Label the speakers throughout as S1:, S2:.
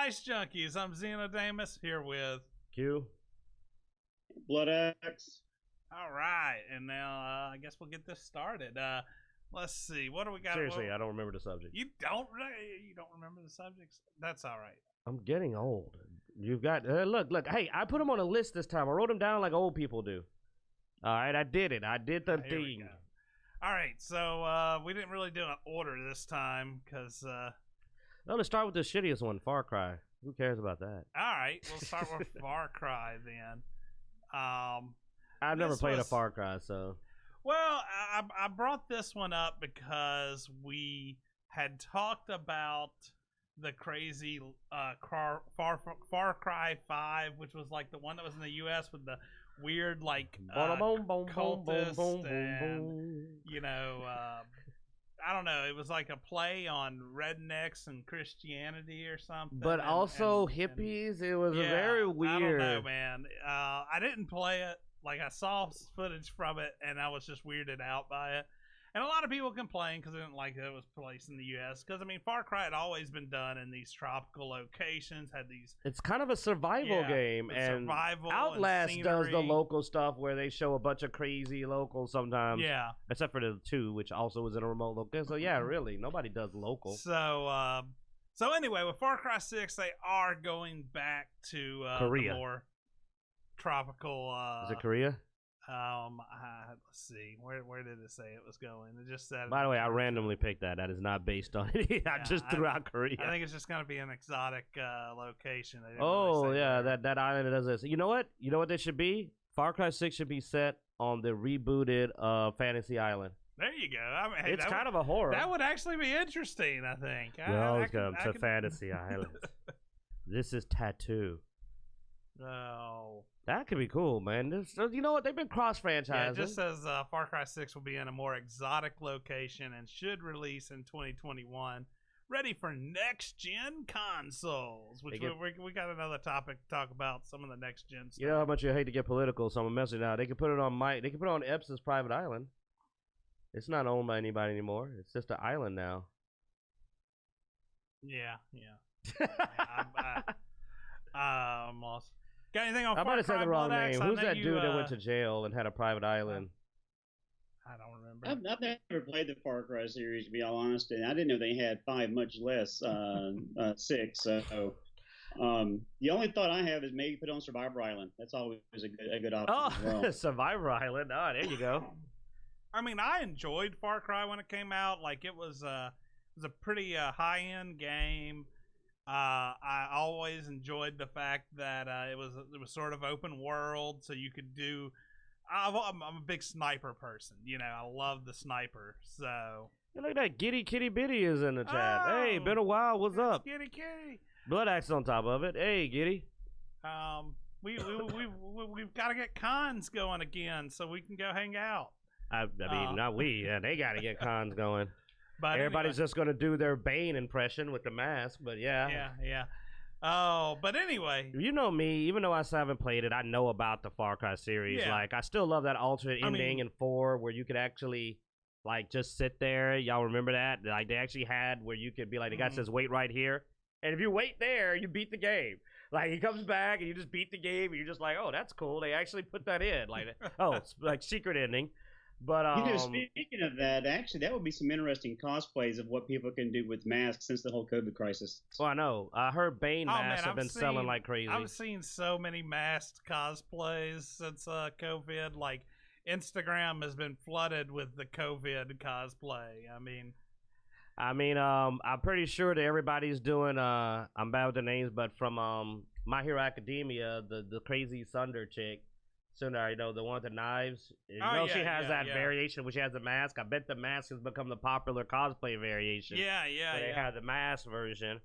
S1: Dicejunkies. I'm Xenodamus here with.
S2: Q.
S3: Blood Axe.
S1: All right, and now I guess we'll get this started. Let's see. What do we got?
S2: Seriously, I don't remember the subject.
S1: You don't remember the subjects? That's all right.
S2: I'm getting old. You've got look. Hey, I put them on a list this time. I wrote them down like old people do. All right, I did it. I did the thing.
S1: All right, so we didn't really do an order this time because.
S2: No, let's start with the shittiest one, Far Cry. Who cares about that?
S1: All right, we'll start with Far Cry then.
S2: I've never played a Far Cry, so.
S1: Well, I brought this one up because we had talked about the crazy Far Cry 5, which was like the one that was in the U.S. with the weird like cultist and you know. I don't know. It was like a play on rednecks and Christianity or something.
S2: But also hippies. It was very weird.
S1: I don't know, man. I didn't play it. Like, I saw footage from it, and I was just weirded out by it. And a lot of people complained because they didn't like that it was placed in the U.S. Because, I mean, Far Cry had always been done in these tropical locations. Had these.
S2: It's kind of a survival game, and
S1: survival
S2: Outlast
S1: and
S2: does the local stuff where they show a bunch of crazy locals sometimes.
S1: Yeah. Except
S2: for the 2, which also was in a remote location. So yeah, really, nobody does local.
S1: So anyway, with Far Cry 6, they are going back to
S2: Korea.
S1: The more tropical.
S2: Is it Korea?
S1: Let's see. Where did it say it was going? It just said.
S2: By the way, I randomly picked that. That is not based on it. I just threw out Korea.
S1: I think it's just going to be an exotic location.
S2: Oh yeah, that island does this. You know what? You know what they should be? Far Cry 6 should be set on the rebooted Fantasy Island.
S1: There you go. I mean, hey,
S2: it's kind of a horror.
S1: That would actually be interesting, I think.
S2: Welcome to Fantasy Island. This is Tattoo.
S1: Oh.
S2: That could be cool, man. You know what? They've been cross-franchising.
S1: Yeah, it just says Far Cry 6 will be in a more exotic location and should release in 2021. Ready for next-gen consoles. Which we got another topic to talk about, some of the next-gen stuff.
S2: You know how much you hate to get political, so I'm going to mess it out. They can put it on They can put it on Epps' private island. It's not owned by anybody anymore. It's just an island now.
S1: Yeah. I'm lost. Got anything on
S2: I might have said the wrong name. Who's that dude that went
S1: to
S2: to jail and had a private island?
S1: I don't remember.
S3: I've never played the Far Cry series, to be all honest, and I didn't know they had 5, much less 6. So the only thought I have is maybe put on Survivor Island. That's always a good option.
S2: Oh,
S3: as well.
S2: Survivor Island. Oh, there you go.
S1: I mean, I enjoyed Far Cry when it came out. Like, it was a pretty high-end game. I always enjoyed the fact that it was sort of open world, so you could do. I'm a big sniper person, you know. I love the sniper. So
S2: look at that, Giddy Kitty Bitty is in the chat.
S1: Oh,
S2: hey, been a while. What's up?
S1: Giddy Kitty.
S2: Blood Axe on top of it. Hey, Giddy.
S1: We've got to get cons going again so we can go hang out.
S2: I mean, not we. Yeah, they got to get cons going.
S1: But
S2: everybody's just going to do their Bane impression with the mask, but yeah.
S1: Yeah. Oh, but anyway.
S2: You know me, even though I still haven't played it, I know about the Far Cry series.
S1: Yeah.
S2: Like, I still love that alternate ending in 4 where you could actually, like, just sit there. Y'all remember that? Like, they actually had where you could be like, the guy says, wait right here. And if you wait there, you beat the game. Like, he comes back and you just beat the game and you're just like, oh, that's cool. They actually put that in. Like, oh, it's like secret ending. But
S3: speaking of that, actually, that would be some interesting cosplays of what people can do with masks since the whole COVID crisis.
S2: Well, I know. I heard Bane masks have been selling like crazy.
S1: I've seen so many masked cosplays since COVID. Like, Instagram has been flooded with the COVID cosplay. I mean, I'm pretty sure that everybody's doing. I'm bad with the names, but from My Hero Academia, the crazy Sunder chick. Sooner, you know, the one with the knives. You know, she has that variation where she has the mask. I bet the mask has become the popular cosplay variation. Yeah.
S2: They have the mask version.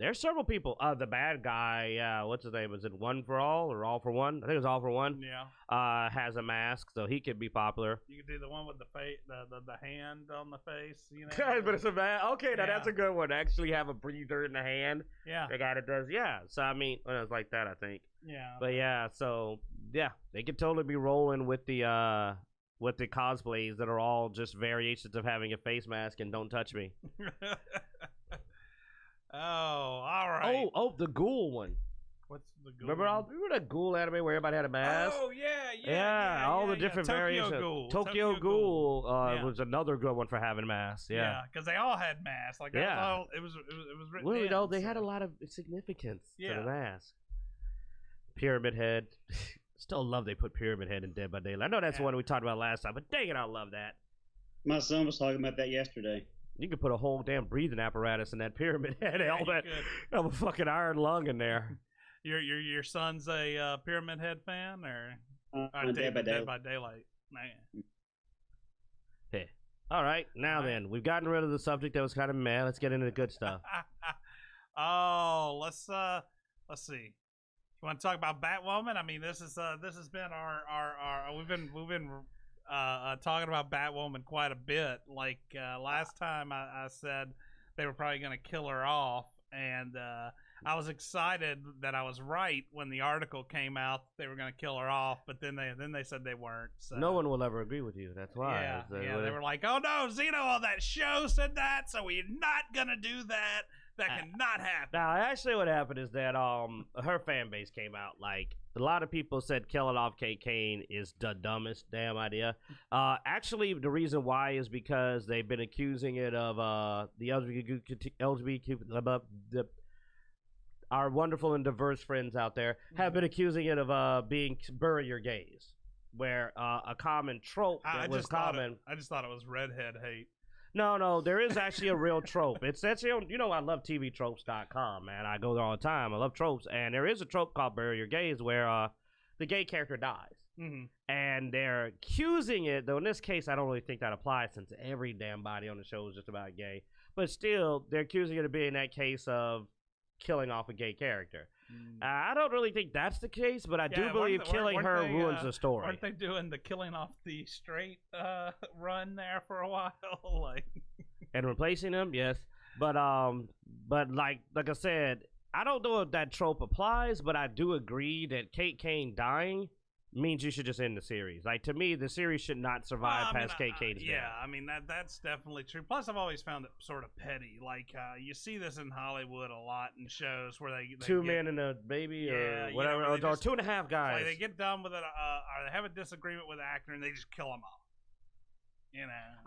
S2: There's several people. The bad guy, what's his name? Is it One for All or All for One? I think it's All for One.
S1: Yeah.
S2: Has a mask, so he could be popular.
S1: You could do the one with the face, the hand on the face. You know.
S2: But it's a mask. Okay, now that's a good one. Actually, have a breather in the hand.
S1: Yeah.
S2: The guy that does. Yeah. So I mean, well, it's like that, I think.
S1: Yeah.
S2: But yeah, so yeah, they could totally be rolling with the cosplays that are all just variations of having a face mask and don't touch me.
S1: Oh, all right.
S2: Oh, the ghoul one.
S1: What's the ghoul?
S2: Remember that ghoul anime where everybody had a mask?
S1: Oh, yeah.
S2: All the different variations. Tokyo Ghoul was another good one for having masks. Yeah,
S1: because they all had masks. Like, that was all, it was written
S2: well,
S1: in,
S2: they had a lot of significance to the mask. Pyramid Head. Still love they put Pyramid Head in Dead by Daylight. I know that's one we talked about last time, but dang it, I love that.
S3: My son was talking about that yesterday.
S2: You could put a whole damn breathing apparatus in that Pyramid Head. All that have a fucking iron lung in there.
S1: Your son's a Pyramid Head fan, or
S3: Dead by
S1: Daylight? Man.
S2: Hey. All right, now then, we've gotten rid of the subject that was kind of meh. Let's get into the good stuff.
S1: Oh, let's see. You want to talk about Batwoman? I mean, this has been our we've been talking about Batwoman quite a bit. Like last time, I said they were probably going to kill her off, and I was excited that I was right when the article came out. They were going to kill her off, but then they said they weren't. So.
S2: No one will ever agree with you. That's why.
S1: Yeah, they were like, "Oh no, Zeno on that show said that, so we're not gonna do that. That cannot happen."
S2: Now, actually, what happened is that her fan base came out. Like, a lot of people said killing off Kate Kane is the dumbest damn idea. Actually, the reason why is because they've been accusing it of the LGBT, our wonderful and diverse friends out there have been accusing it of being bury your gays, where a common trope that was common.
S1: I just thought it was redhead hate.
S2: No, there is actually a real trope. It's actually, I love TVTropes.com, man. I go there all the time. I love tropes, and there is a trope called Bury Your Gays where the gay character dies.
S1: Mm-hmm.
S2: And they're accusing it, though in this case, I don't really think that applies since every damn body on the show is just about gay. But still, they're accusing it of being that case of killing off a gay character. I don't really think that's the case, but I do believe killing her ruins the story.
S1: Weren't they doing the killing off the straight run there for a while? Like,
S2: and replacing them, yes. But like I said, I don't know if that trope applies, but I do agree that Kate Kane dying means you should just end the series. Like, to me, the series should not survive past Kate Kane's death.
S1: Yeah, I mean, that's definitely true. Plus, I've always found it sort of petty. Like, you see this in Hollywood a lot in shows where they
S2: two men and a baby, or whatever, or 2.5 guys.
S1: Like, they get done with it, or they have a disagreement with the actor, and they just kill them off.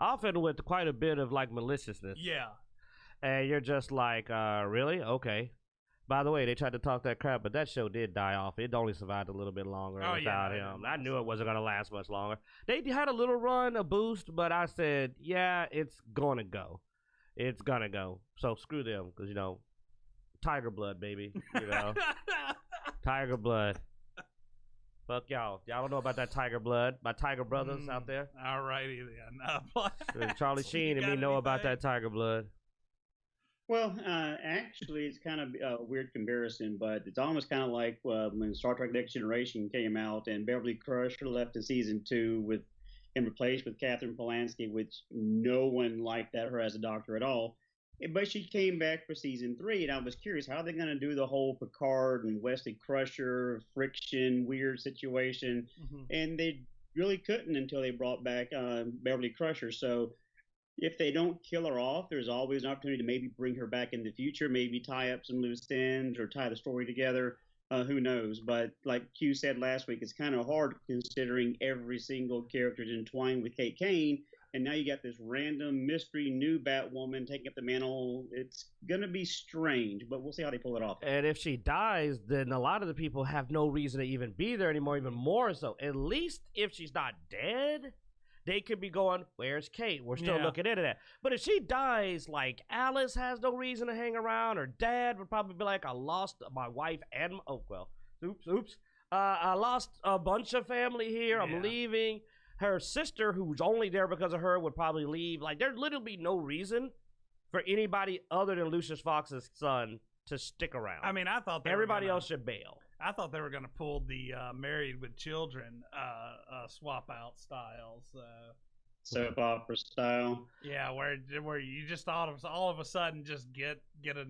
S2: Often with quite a bit of, like, maliciousness.
S1: Yeah.
S2: And you're just like, really? Okay. By the way, they tried to talk that crap, but that show did die off. It only survived a little bit longer without him. I knew it wasn't going to last much longer. They had a little run, a boost, but I said, yeah, it's going to go. It's going to go. So screw them, because, Tiger Blood, baby. Tiger Blood. Fuck y'all. Y'all don't know about that Tiger Blood. My Tiger brothers out there.
S1: All righty then.
S2: Charlie Sheen and me know about that Tiger Blood.
S3: Well, actually, it's kind of a weird comparison, but it's almost kind of like when Star Trek Next Generation came out and Beverly Crusher left in season 2 and replaced with Catherine Polanski, which no one liked her as a doctor at all. But she came back for season 3, and I was curious, how are they going to do the whole Picard and Wesley Crusher friction, weird situation? Mm-hmm. And they really couldn't until they brought back Beverly Crusher. So if they don't kill her off, there's always an opportunity to maybe bring her back in the future, maybe tie up some loose ends or tie the story together. Who knows? But like Q said last week, it's kind of hard considering every single character is entwined with Kate Kane. And now you got this random mystery new Batwoman taking up the mantle. It's going to be strange, but we'll see how they pull it off.
S2: And if she dies, then a lot of the people have no reason to even be there anymore, even more so. At least if she's not dead, they could be going, where's Kate? We're still looking into that. But if she dies, like, Alice has no reason to hang around. Her dad would probably be like, I lost my wife and... Oh, well, oops. I lost a bunch of family here. I'm leaving. Her sister, who's only there because of her, would probably leave. Like, there'd literally be no reason for anybody other than Lucius Fox's son to stick around.
S1: I mean, I thought
S2: everybody else should bail.
S1: I thought they were going to pull the Married with Children swap out styles.
S3: soap opera style.
S1: Yeah, where you just all of a sudden just get a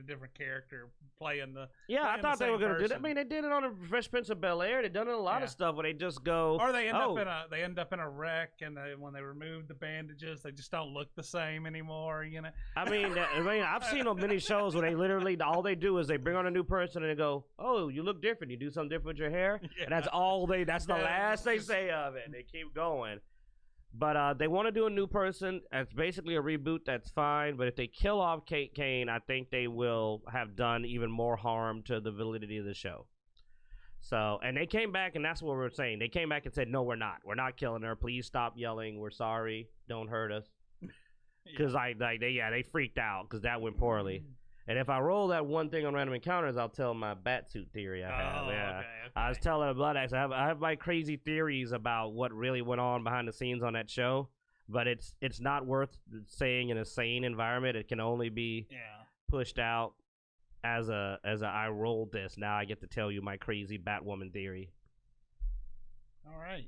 S1: different character playing the
S2: I thought they were gonna do that. I mean, they did it on a Fresh Prince of Bel-Air. They've done it in a lot of stuff where they just go,
S1: or they end up in a wreck, and when they remove the bandages, they just don't look the same anymore. You know.
S2: I mean, I've seen on many shows where they literally all they do is they bring on a new person and they go, "Oh, you look different. You do something different with your hair." Yeah. And that's all they. That's the last they say of it. They keep going. But they want to do a new person. It's basically a reboot. That's fine. But if they kill off Kate Kane, I think they will have done even more harm to the validity of the show. So, and they came back, and that's what we're saying. They came back and said, "No, we're not. We're not killing her. Please stop yelling. We're sorry. Don't hurt us." Because they freaked out because that went poorly. And if I roll that one thing on Random Encounters, I'll tell my batsuit theory I have. Okay. I was telling Blood Axe, I have my crazy theories about what really went on behind the scenes on that show, but it's not worth saying in a sane environment. It can only be pushed out as I rolled this. Now I get to tell you my crazy Batwoman theory.
S1: All right.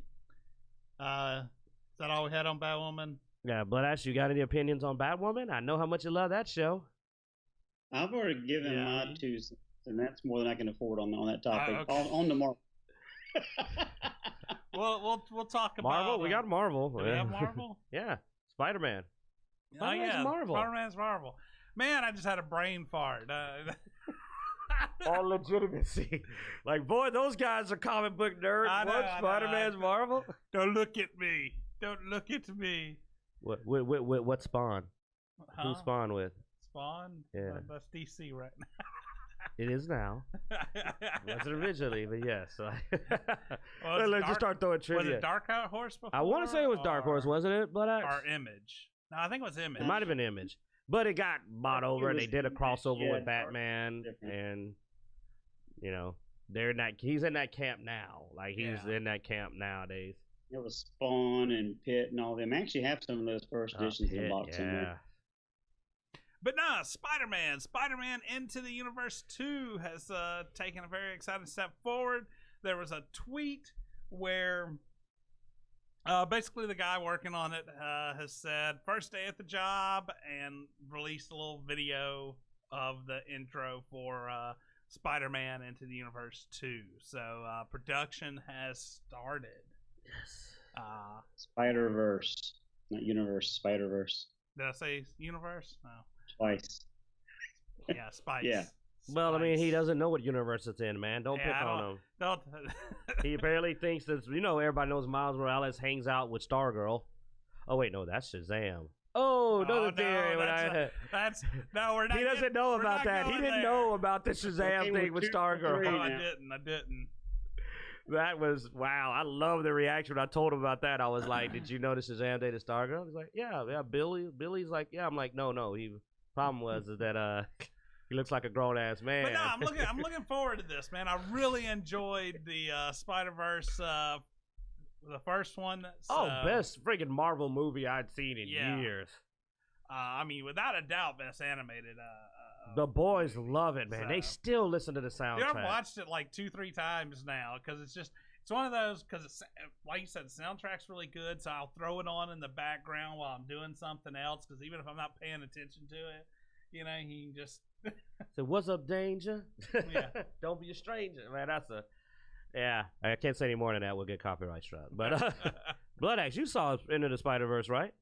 S1: Is that all we had on Batwoman?
S2: Yeah, Blood Axe, you got any opinions on Batwoman? I know how much you love that show.
S3: I've already given my 2 cents, and that's more than I can afford on that topic. On the Marvel.
S1: we'll talk about
S2: Marvel. We got Marvel.
S1: Do we have Marvel?
S2: Yeah, Spider-Man.
S1: Marvel. Spider-Man's Marvel. Man, I just had a brain fart.
S2: All legitimacy. Like, boy, those guys are comic book nerds. Spider-Man's Marvel?
S1: Don't look at me. Don't look at me.
S2: What Spawn?
S1: Huh?
S2: Who Spawn with?
S1: Spawn?
S2: Yeah.
S1: That's DC right now.
S2: It is now. It wasn't originally, but yes. Let's just start throwing trivia.
S1: Was it Dark Horse before?
S2: I want to say it was Dark Horse, wasn't it? But
S1: or Image. No, I think it was Image.
S2: It might have been Image. But it got bought over, and they did a crossover with Batman, and, you know, he's in that camp now. Like, he's in that camp nowadays.
S3: It was Spawn and Pitt and all them. I actually have some of those first editions in the box somewhere.
S1: But nah, Spider-Man Into the Universe 2 has taken a very exciting step forward. There was a tweet where basically the guy working on it has said, first day at the job, and released a little video of the intro for Spider-Man Into the Universe 2. So production has started.
S2: Yes.
S3: Spider-Verse. Not Universe, Spider-Verse.
S1: Did I say Universe? No.
S3: Twice.
S1: Yeah, Spice.
S3: Yeah.
S2: Well, I mean, he doesn't know what universe it's in, man. Don't pick on him.
S1: Don't.
S2: He barely thinks that, everybody knows Miles Morales hangs out with Stargirl. Oh, wait, no, that's Shazam. Oh, another theory.
S1: We're not.
S2: He doesn't know about that. He didn't know about the Shazam thing with Stargirl.
S1: No, I didn't.
S2: That was, wow. I love the reaction when I told him about that. I was like, did you notice Shazam dated Stargirl? He's like, yeah, Billy's like, yeah. I'm like, no. Problem was that he looks like a grown ass man.
S1: But no, I'm looking forward to this, man. I really enjoyed the Spider-Verse, the first one. So,
S2: best freaking Marvel movie I'd seen in years.
S1: I mean, without a doubt, best animated.
S2: The boys love it, man. They still listen to the soundtrack.
S1: I've watched it like 2-3 times now because it's one of those, because it's, like you said, the soundtrack's really good, so I'll throw it on in the background while I'm doing something else, because even if I'm not paying attention to it, you know, he can just
S2: so what's up, danger?
S1: Yeah.
S2: Don't be a stranger, man. I can't say any more than that. We'll get copyright struck. But Blood Axe, you saw Into the Spider-Verse, right?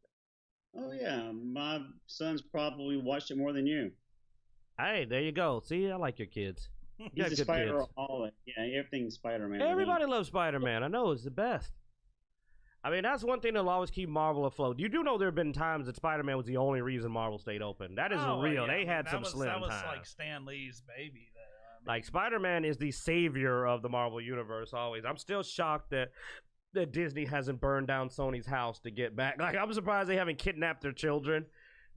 S3: Oh yeah, my son's probably watched it more than you.
S2: Hey, there you go. See, I like your kids.
S3: He's a Spider-Holic. Yeah, everything's Spider-Man.
S2: Everybody loves Spider-Man. I know, it's the best. I mean, that's one thing that'll always keep Marvel afloat. You do know there have been times that Spider-Man was the only reason Marvel stayed open. That is real. Yeah. They had some slim times. That was
S1: like Stan Lee's baby there. I mean,
S2: like, Spider-Man is the savior of the Marvel Universe always. I'm still shocked that Disney hasn't burned down Sony's house to get back. Like, I'm surprised they haven't kidnapped their children.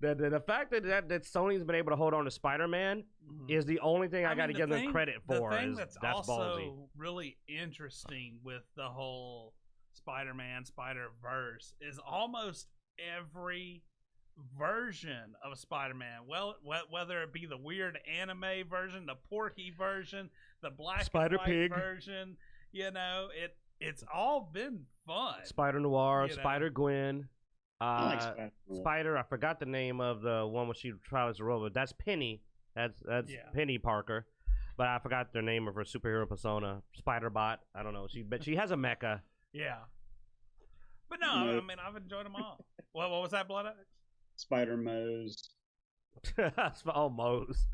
S2: The fact that Sony's been able to hold on to Spider-Man is the only thing I got to give them credit for.
S1: The thing that's also
S2: ballsy.
S1: really interesting with the whole Spider-Man, Spider-Verse is almost every version of Spider-Man. Well, whether it be the weird anime version, the Porky version, the black and white version, you know, it's all been fun.
S2: Spider Noir,
S1: You know.
S2: Spider Gwen,
S3: I like Spider.
S2: Spider. I forgot the name of the one where she tries to robot. That's Penny. That's Penny Parker, but I forgot the name of her superhero persona. Spider Bot. I don't know. But she has a mecha.
S1: Yeah. But no, I mean, I've enjoyed them all. What was that, Blood Axe?
S3: Spider Mose.
S2: Oh, Mose.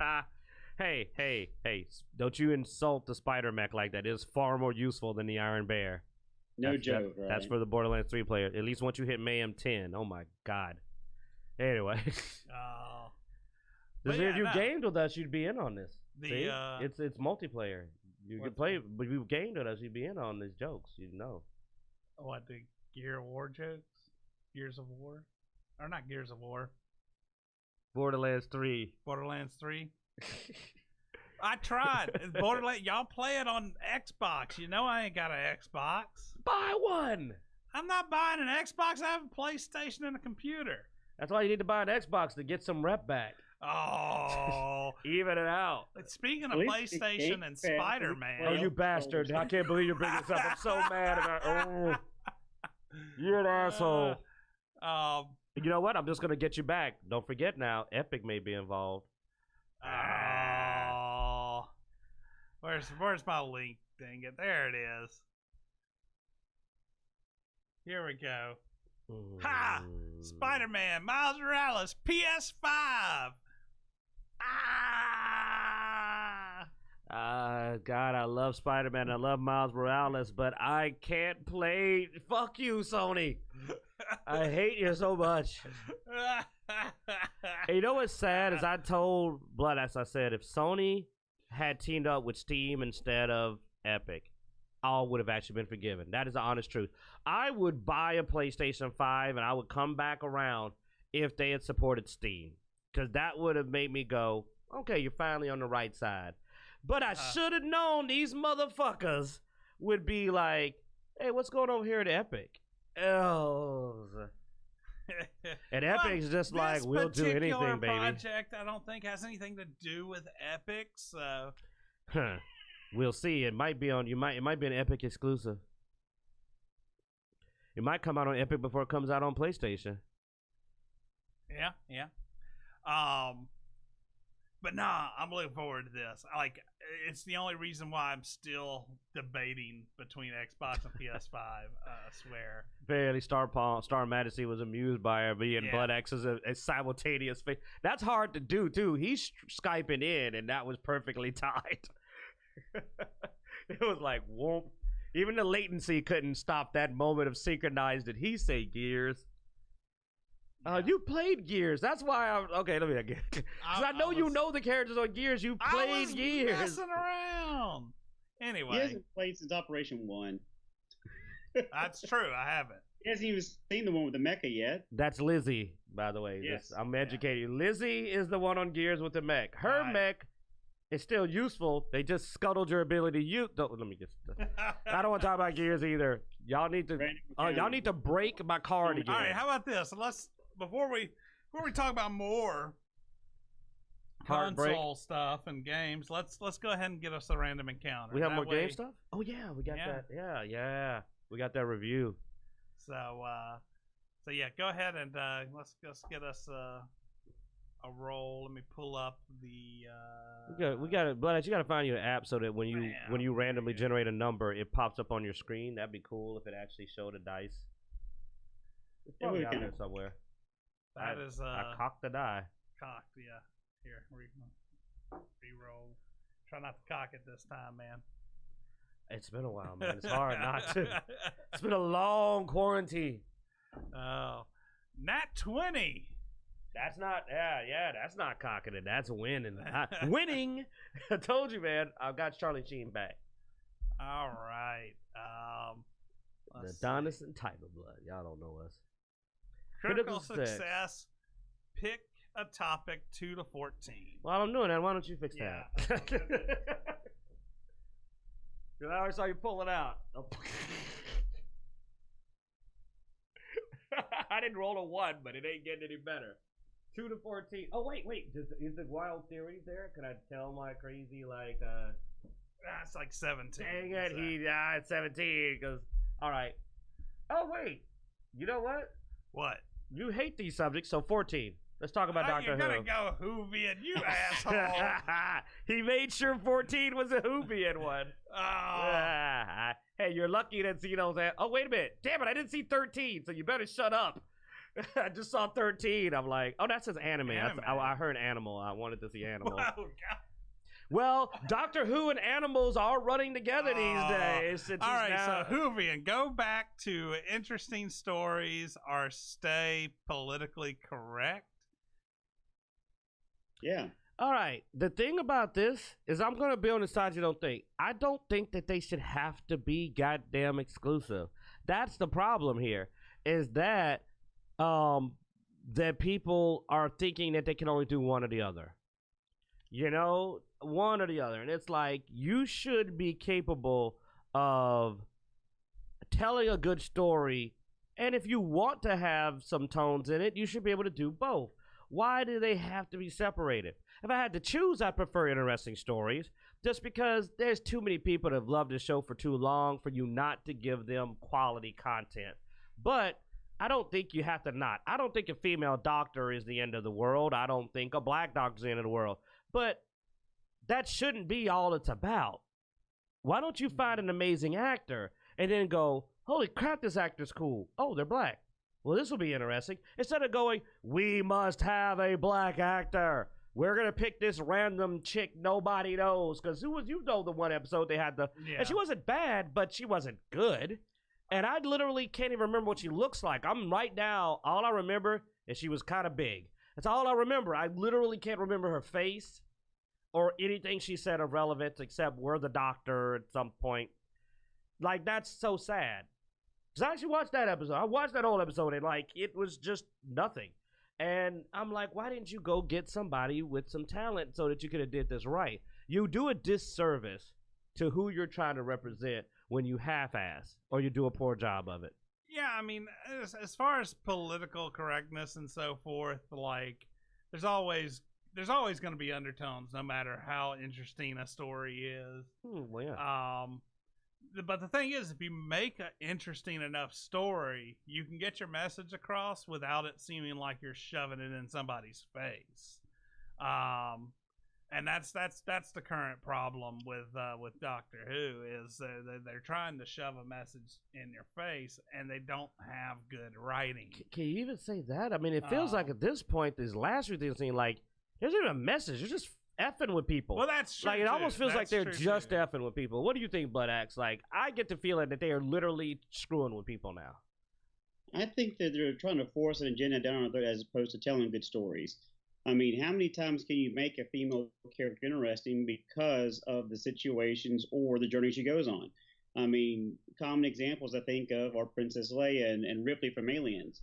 S2: Hey! Don't you insult the Spider Mech like that. It is far more useful than the Iron Bear.
S3: No joke, right?
S2: That's for the Borderlands 3 player. At least once you hit Mayhem 10. Oh my god. Anyway.
S1: Oh.
S2: If you gamed with us, you'd be in on this. See? It's multiplayer. You could play, but if you gamed with us, you'd be in on these jokes. You'd know.
S1: What, the Gear of War jokes? Gears of War? Or not Gears of War.
S2: Borderlands 3.
S1: Borderlands 3? I tried. Y'all play it on Xbox. You know I ain't got an Xbox.
S2: Buy one!
S1: I'm not buying an Xbox. I have a PlayStation and a computer.
S2: That's why you need to buy an Xbox to get some rep back.
S1: Oh.
S2: Even it out.
S1: Speaking of PlayStation and Spider-Man.
S2: Oh, you bastard. I can't believe you're bringing this up. I'm so mad about it. You're an asshole. You know what? I'm just going to get you back. Don't forget now, Epic may be involved.
S1: Oh. Where's my link? Dang it. There it is. Here we go. Ha! Spider-Man, Miles Morales, PS5.
S2: God, I love Spider-Man. I love Miles Morales, but I can't play. Fuck you, Sony. I hate you so much. And you know what's sad is I told Blood, as I said, if Sony had teamed up with Steam instead of Epic, all would have actually been forgiven. That is the honest truth. I would buy a PlayStation 5 and I would come back around if they had supported Steam. Because that would have made me go, okay, you're finally on the right side. But I should have known these motherfuckers would be like, hey, what's going on here at Epic? Oh. And Epic's just like, we'll do anything, baby.
S1: This project, I don't think, has anything to do with Epic, so...
S2: Huh. We'll see. It might be on. It might be an Epic exclusive. It might come out on Epic before it comes out on PlayStation.
S1: Yeah. But nah, I'm looking forward to this. It's the only reason why I'm still debating between Xbox and PS5. I swear.
S2: Barely Star Majesty was amused by her being Blood X's a simultaneous face. That's hard to do too. He's Skyping in, and that was perfectly timed. It was like, whoop. Even the latency couldn't stop that moment of synchronized. Did he say Gears? You played Gears. That's why I'm... Okay, let me again. Because I know you know the characters on Gears. You played Gears.
S1: I was messing around. Anyway.
S3: He hasn't played since Operation 1.
S1: That's true. I haven't.
S3: He hasn't even seen the one with the mecha yet.
S2: That's Lizzie, by the way.
S3: Yes.
S2: I'm educating you. Lizzie is the one on Gears with the mech. Her mech... It's still useful. They just scuttled your ability to use. Let me just. I don't want to talk about Gears either. Y'all need to. Y'all need to break my card again.
S1: All right. How about this? Before we talk about more console stuff and games, let's go ahead and get us a random encounter.
S2: We have more game stuff. Oh yeah, we got that. Yeah. We got that review.
S1: So yeah, go ahead and let's get us a roll. Let me pull up the.
S2: We got it, Blood. You got to find you an app so that when you randomly generate a number, it pops up on your screen. That'd be cool if it actually showed a dice. It's probably out there somewhere. I cocked the die.
S1: Cocked, yeah. Here, re-roll. Try not to cock it this time, man.
S2: It's been a while, man. It's hard not to. It's been a long quarantine.
S1: Oh, Nat 20.
S2: That's not, that's not cocking it. That's winning. Winning. I told you, man. I've got Charlie Sheen back.
S1: All right.
S2: The Adonis and Tiger Blood. Y'all don't know us.
S1: Critical success. Pick a topic 2 to 14.
S2: Well, I'm doing that. Why don't you fix that? Because I already saw you pull it out. I didn't roll a 1, but it ain't getting any better. 2 to 14. Oh, wait. Is the wild theories there? Can I tell my crazy,
S1: it's like 17.
S2: Dang it, it's 17. Because All right. Oh wait. You know what?
S1: What?
S2: You hate these subjects, so 14. Let's talk about Doctor
S1: Who. You're
S2: Who.
S1: gonna go Whovian, you asshole.
S2: He made sure 14 was a Whovian one.
S1: Oh.
S2: Hey, you're lucky that Zeno's at. Oh, wait a minute. Damn it, I didn't see 13, so you better shut up. I just saw 13. I'm like, oh, that says anime. I heard animal. I wanted to see animal.
S1: Oh, God.
S2: Well, Doctor Who and animals are running together these days.
S1: All right, so Whovian, go back to interesting stories or stay politically correct.
S3: Yeah.
S2: All right. The thing about this is I'm going to be on the side you don't think. I don't think that they should have to be goddamn exclusive. That's the problem here, is that that people are thinking that they can only do one or the other. You know, one or the other. And it's like, you should be capable of telling a good story. And if you want to have some tones in it, you should be able to do both. Why do they have to be separated? If I had to choose, I'd prefer interesting stories, just because there's too many people that have loved the show for too long for you not to give them quality content. But I don't think you have to not. I don't think a female doctor is the end of the world. I don't think a black doctor is the end of the world. But that shouldn't be all it's about. Why don't you find an amazing actor and then go, holy crap, this actor's cool. Oh, they're black. Well, this will be interesting. Instead of going, we must have a black actor. We're going to pick this random chick nobody knows. Because you know the one episode they had and she wasn't bad, but she wasn't good. And I literally can't even remember what she looks like. I'm right now, all I remember is she was kind of big. That's all I remember. I literally can't remember her face or anything she said of relevance except we're the doctor at some point. Like, that's so sad. Because I actually watched that episode. I watched that whole episode and, like, it was just nothing. And I'm like, why didn't you go get somebody with some talent so that you could have did this right? You do a disservice to who you're trying to represent when you half-ass or you do a poor job of it.
S1: Yeah, I mean, as far as political correctness and so forth, like, there's always going to be undertones, no matter how interesting a story is.
S2: Well, yeah.
S1: But the thing is, if you make an interesting enough story, you can get your message across without it seeming like you're shoving it in somebody's face. And that's the current problem with Doctor Who is they're trying to shove a message in your face and they don't have good writing.
S2: Can you even say that? I mean, it feels like at this point, this last week thing, like there's even a message. You're just effing with people.
S1: Well, that's true.
S2: Like it almost feels like they're just effing with people. What do you think, Blood Axe? Like I get the feeling that they are literally screwing with people now.
S3: I think that they're trying to force an agenda down our throat as opposed to telling good stories. I mean, how many times can you make a female character interesting because of the situations or the journey she goes on? I mean, common examples I think of are Princess Leia and Ripley from Aliens.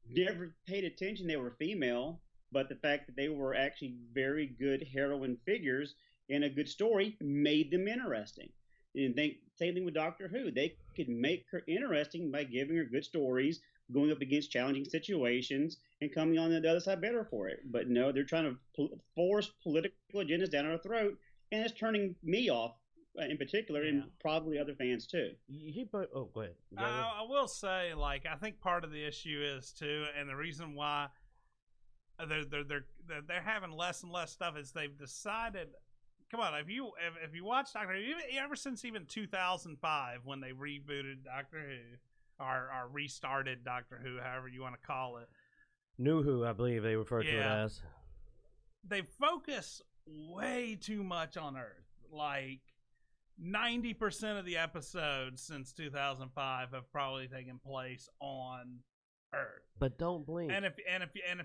S3: Never paid attention they were female, but the fact that they were actually very good heroine figures in a good story made them interesting. And same thing with Doctor Who. They could make her interesting by giving her good stories, going up against challenging situations, and coming on the other side better for it. But no, they're trying to force political agendas down our throat, and it's turning me off in particular, and probably other fans too.
S2: Go ahead.
S1: I will say, like, I think part of the issue is too, and the reason why they're having less and less stuff is they've decided. Come on, if you watch Doctor Who, ever since even 2005 when they rebooted Doctor Who or restarted Doctor Who, however you want to call it,
S2: New Who, I believe they refer to it as.
S1: They focus way too much on Earth. Like 90% of the episodes since 2005 have probably taken place on Earth.
S2: But don't blink.
S1: And if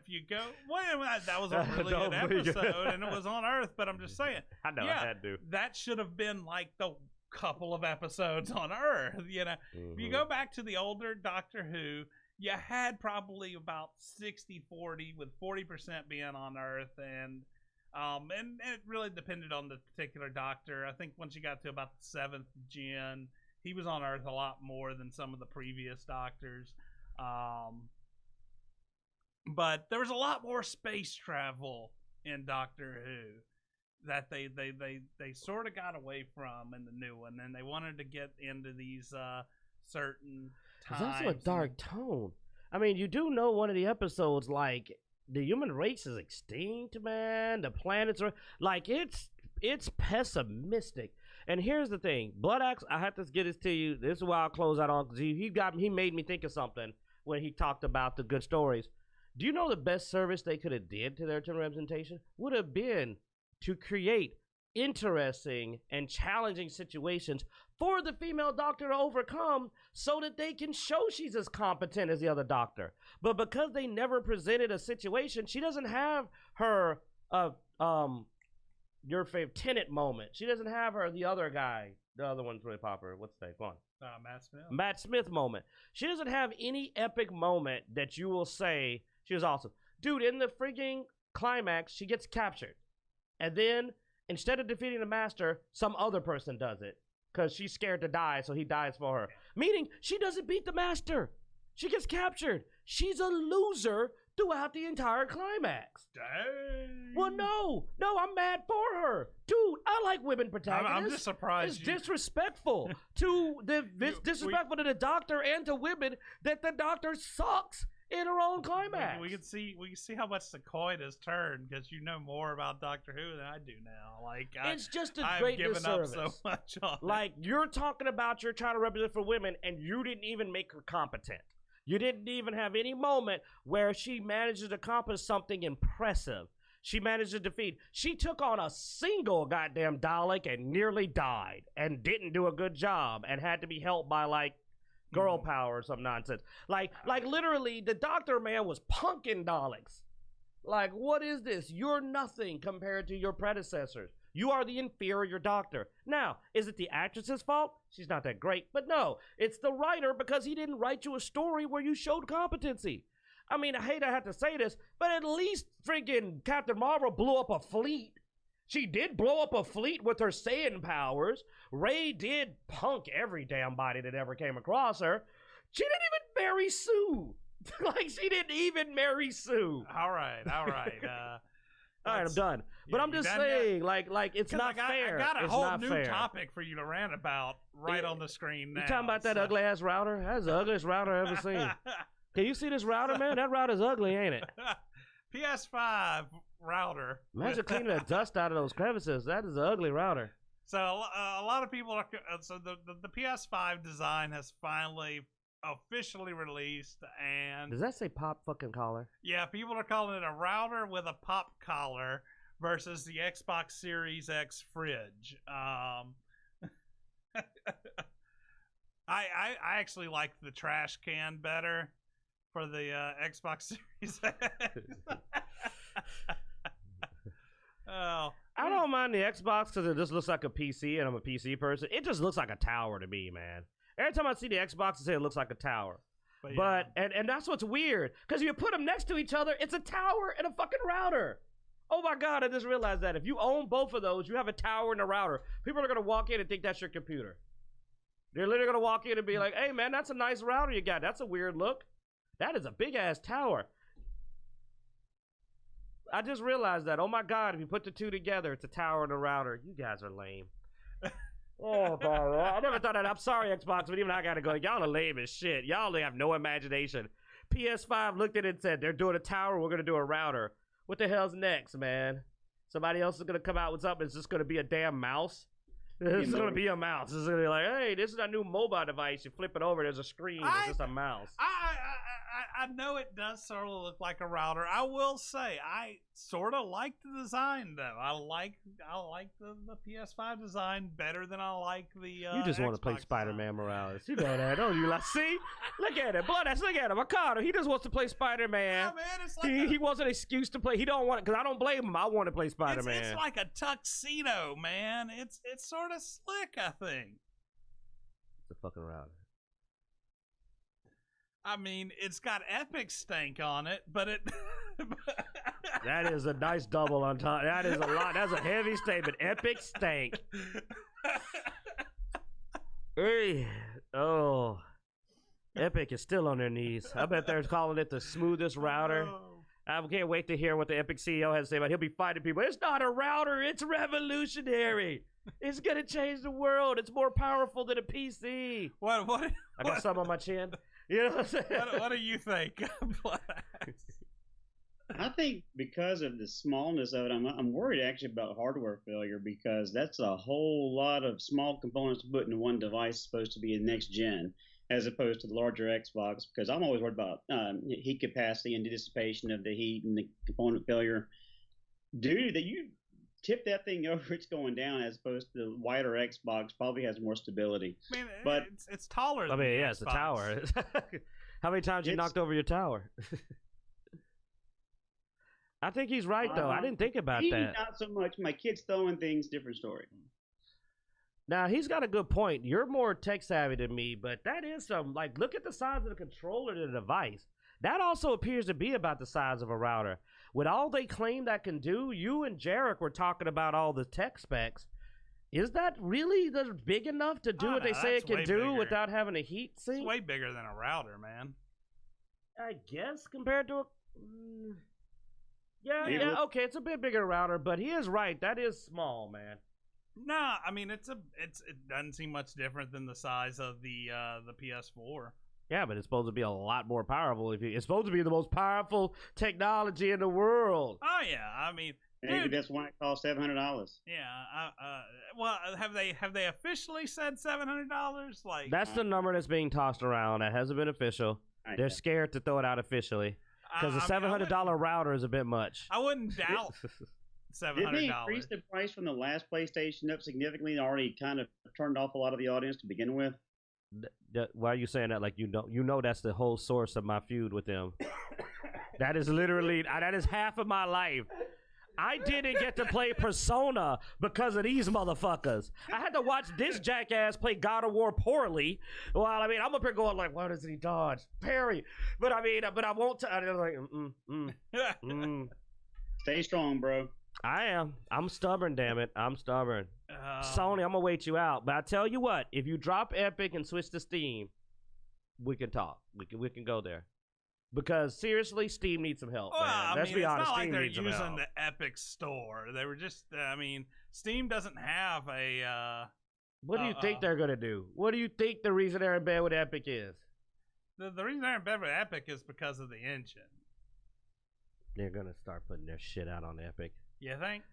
S1: you go, well, that was a really good episode, and it was on Earth. But I'm just saying,
S2: I know I had to.
S1: That should have been like the couple of episodes on Earth. You know, if you go back to the older Doctor Who, you had probably about 60-40, with 40% being on Earth, and it really depended on the particular Doctor. I think once you got to about the 7th gen, he was on Earth a lot more than some of the previous Doctors. But there was a lot more space travel in Doctor Who that they sort of got away from in the new one, and they wanted to get into these certain
S2: It's
S1: times.
S2: also a dark tone. I mean, you do know one of the episodes, like, the human race is extinct, man. The planets are, like, it's pessimistic. And here's the thing. Blood Axe, I have to get this to you. This is why I'll close out on, because he made me think of something when he talked about the good stories. Do you know the best service they could have did to their representation would have been to create interesting and challenging situations for the female doctor to overcome so that they can show she's as competent as the other doctor. But because they never presented a situation, she doesn't have her your favorite Tenet moment. She doesn't have her the other guy. The other one's really popular. What's the name? Go on.
S1: Matt Smith.
S2: Matt Smith moment. She doesn't have any epic moment that you will say she was awesome. Dude, in the freaking climax, she gets captured. And then, instead of defeating the master, some other person does it. Because she's scared to die, so he dies for her. Meaning, she doesn't beat the master. She gets captured. She's a loser throughout the entire climax.
S1: Dang.
S2: Well, no, I'm mad for her. Dude, I like women protagonists.
S1: I'm just surprised.
S2: It's disrespectful to disrespectful to the doctor and to women that the doctor sucks in her own climax.
S1: We can see how much the coin has turned because you know more about Doctor Who than I do now. Like
S2: it's just a great disservice.
S1: I've given up so much on
S2: like it. You're talking about you're trying to represent for women, and you didn't even make her competent. You didn't even have any moment where she manages to accomplish something impressive. She managed to defeat. She took on a single goddamn Dalek and nearly died and didn't do a good job and had to be helped by like girl power or some nonsense. Like literally the doctor man was punking Daleks. Like, what is this? You're nothing compared to your predecessors. You are the inferior doctor. Now, is it the actress's fault? She's not that great. But no, it's the writer because he didn't write you a story where you showed competency. I mean, I hate to have to say this, but at least freaking Captain Marvel blew up a fleet. She did blow up a fleet with her Saiyan powers. Rey did punk every damn body that ever came across her. She didn't even marry Sue. Like, she didn't even marry Sue.
S1: All right.
S2: All right, I'm done. But I'm just saying, like it's not fair.
S1: I got a
S2: it's
S1: whole new topic for you to rant about on the screen now.
S2: You talking about that ugly-ass router? That's the ugliest router I've ever seen. Can you see this router, man? That router's ugly, ain't it?
S1: PS5 router.
S2: Imagine cleaning the dust out of those crevices. That is an ugly router.
S1: So a lot of people are... So the PS5 design has finally officially released, and
S2: does that say pop fucking collar?
S1: Yeah, people are calling it a router with a pop collar versus the Xbox Series X fridge. I actually like the trash can better for the Xbox Series X. Oh,
S2: I don't mind the Xbox because it just looks like a PC, and I'm a PC person. It just looks like a tower to me, man. Every time I see the Xbox, I say it looks like a tower. But that's what's weird. Because if you put them next to each other, it's a tower and a fucking router. Oh my God, I just realized that. If you own both of those, you have a tower and a router. People are going to walk in and think that's your computer. They're literally going to walk in and be like, hey man, that's a nice router you got. That's a weird look. That is a big ass tower. I just realized that. Oh my God, if you put the two together, it's a tower and a router. You guys are lame. Oh, God. I never thought that. I'm sorry, Xbox, but even I gotta go. Y'all are lame as shit. Y'all have no imagination. PS5 looked at it and said, they're doing a tower, we're gonna do a router. What the hell's next, man? Somebody else is gonna come out with something. It's just gonna be a damn mouse. It's gonna be a mouse. It's gonna be like, hey, this is a new mobile device. You flip it over, there's a screen. It's just a mouse.
S1: I know it does sort of look like a router. I will say I sort of like the design though. I like the PS5 design better than I like the
S2: You just want to play Spider-Man Morales. You know that, don't you? Like, see? Look at it. Blood, look at him. Ricardo, he just wants to play Spider-Man.
S1: Yeah, man, it's like
S2: he wants an excuse to play. He don't want it because I don't blame him. I want to play Spider-Man.
S1: It's like a tuxedo, man. It's sort of slick, I think.
S2: It's a fucking router.
S1: I mean, it's got epic stank on it, but it...
S2: That is a nice double on top. That is a lot. That's a heavy statement. Epic stank. Hey. Oh. Epic is still on their knees. I bet they're calling it the smoothest router. I can't wait to hear what the Epic CEO has to say about it. He'll be fighting people. It's not a router. It's revolutionary. It's gonna change the world. It's more powerful than a PC.
S1: What?
S2: I got some on my chin. You know what I'm saying?
S1: What do you think?
S3: I think because of the smallness of it, I'm worried actually about hardware failure because that's a whole lot of small components to put into one device supposed to be a next gen, as opposed to the larger Xbox. Because I'm always worried about heat capacity and dissipation of the heat and the component failure. Dude, that you tip that thing over, it's going down, as opposed to the wider Xbox probably has more stability.
S1: I mean,
S3: but
S1: it's taller.
S2: I mean, yeah, it's a tower. How many times you knocked over your tower? I think he's right, though. I didn't think about that.
S3: Not so much. My kid's throwing things, different story.
S2: Now, he's got a good point. You're more tech savvy than me, but that is some, like, look at the size of the controller to the device. That also appears to be about the size of a router. With all they claim that can do, you and Jarek were talking about all the tech specs. Is that really big enough to do what they say it can do without having a heat sink?
S1: It's way bigger than a router, man.
S2: I guess compared to a... Yeah, okay, it's a bit bigger router, but he is right. That is small, man.
S1: No, I mean it doesn't seem much different than the size of the PS4.
S2: Yeah, but it's supposed to be a lot more powerful. It's supposed to be the most powerful technology in the world.
S1: Oh yeah, I mean,
S3: maybe that's why it costs $700.
S1: Yeah, well, have they officially said $700? Like
S2: that's the number that's being tossed around. That hasn't been official. They're scared to throw it out officially. Because a $700 router is a bit much.
S1: I wouldn't doubt $700.
S3: Didn't they increase the price from the last PlayStation up significantly and already kind of turned off a lot of the audience to begin with?
S2: Why are you saying that like you know that's the whole source of my feud with them? That is literally, that is half of my life. I didn't get to play Persona because of these motherfuckers. I had to watch this jackass play God of War poorly. Well, I mean, I'm up here going like, why doesn't he dodge? Parry. But I mean, but I won't. I'm like,
S3: Stay strong, bro.
S2: I am. I'm stubborn, damn it. I'm stubborn. Sony, I'm gonna wait you out. But I tell you what, if you drop Epic and switch to Steam, we can talk. We can go there. Because seriously, Steam needs some help.
S1: Well,
S2: man. Let's
S1: be honest.
S2: It's
S1: not
S2: Steam
S1: like they're
S2: using
S1: the Epic Store. They were just. I mean, Steam doesn't have a.
S2: What do you think they're gonna do? What do you think the reason they're in bed with Epic is?
S1: The reason they're in bed with Epic is because of the engine.
S2: They're gonna start putting their shit out on Epic.
S1: You think?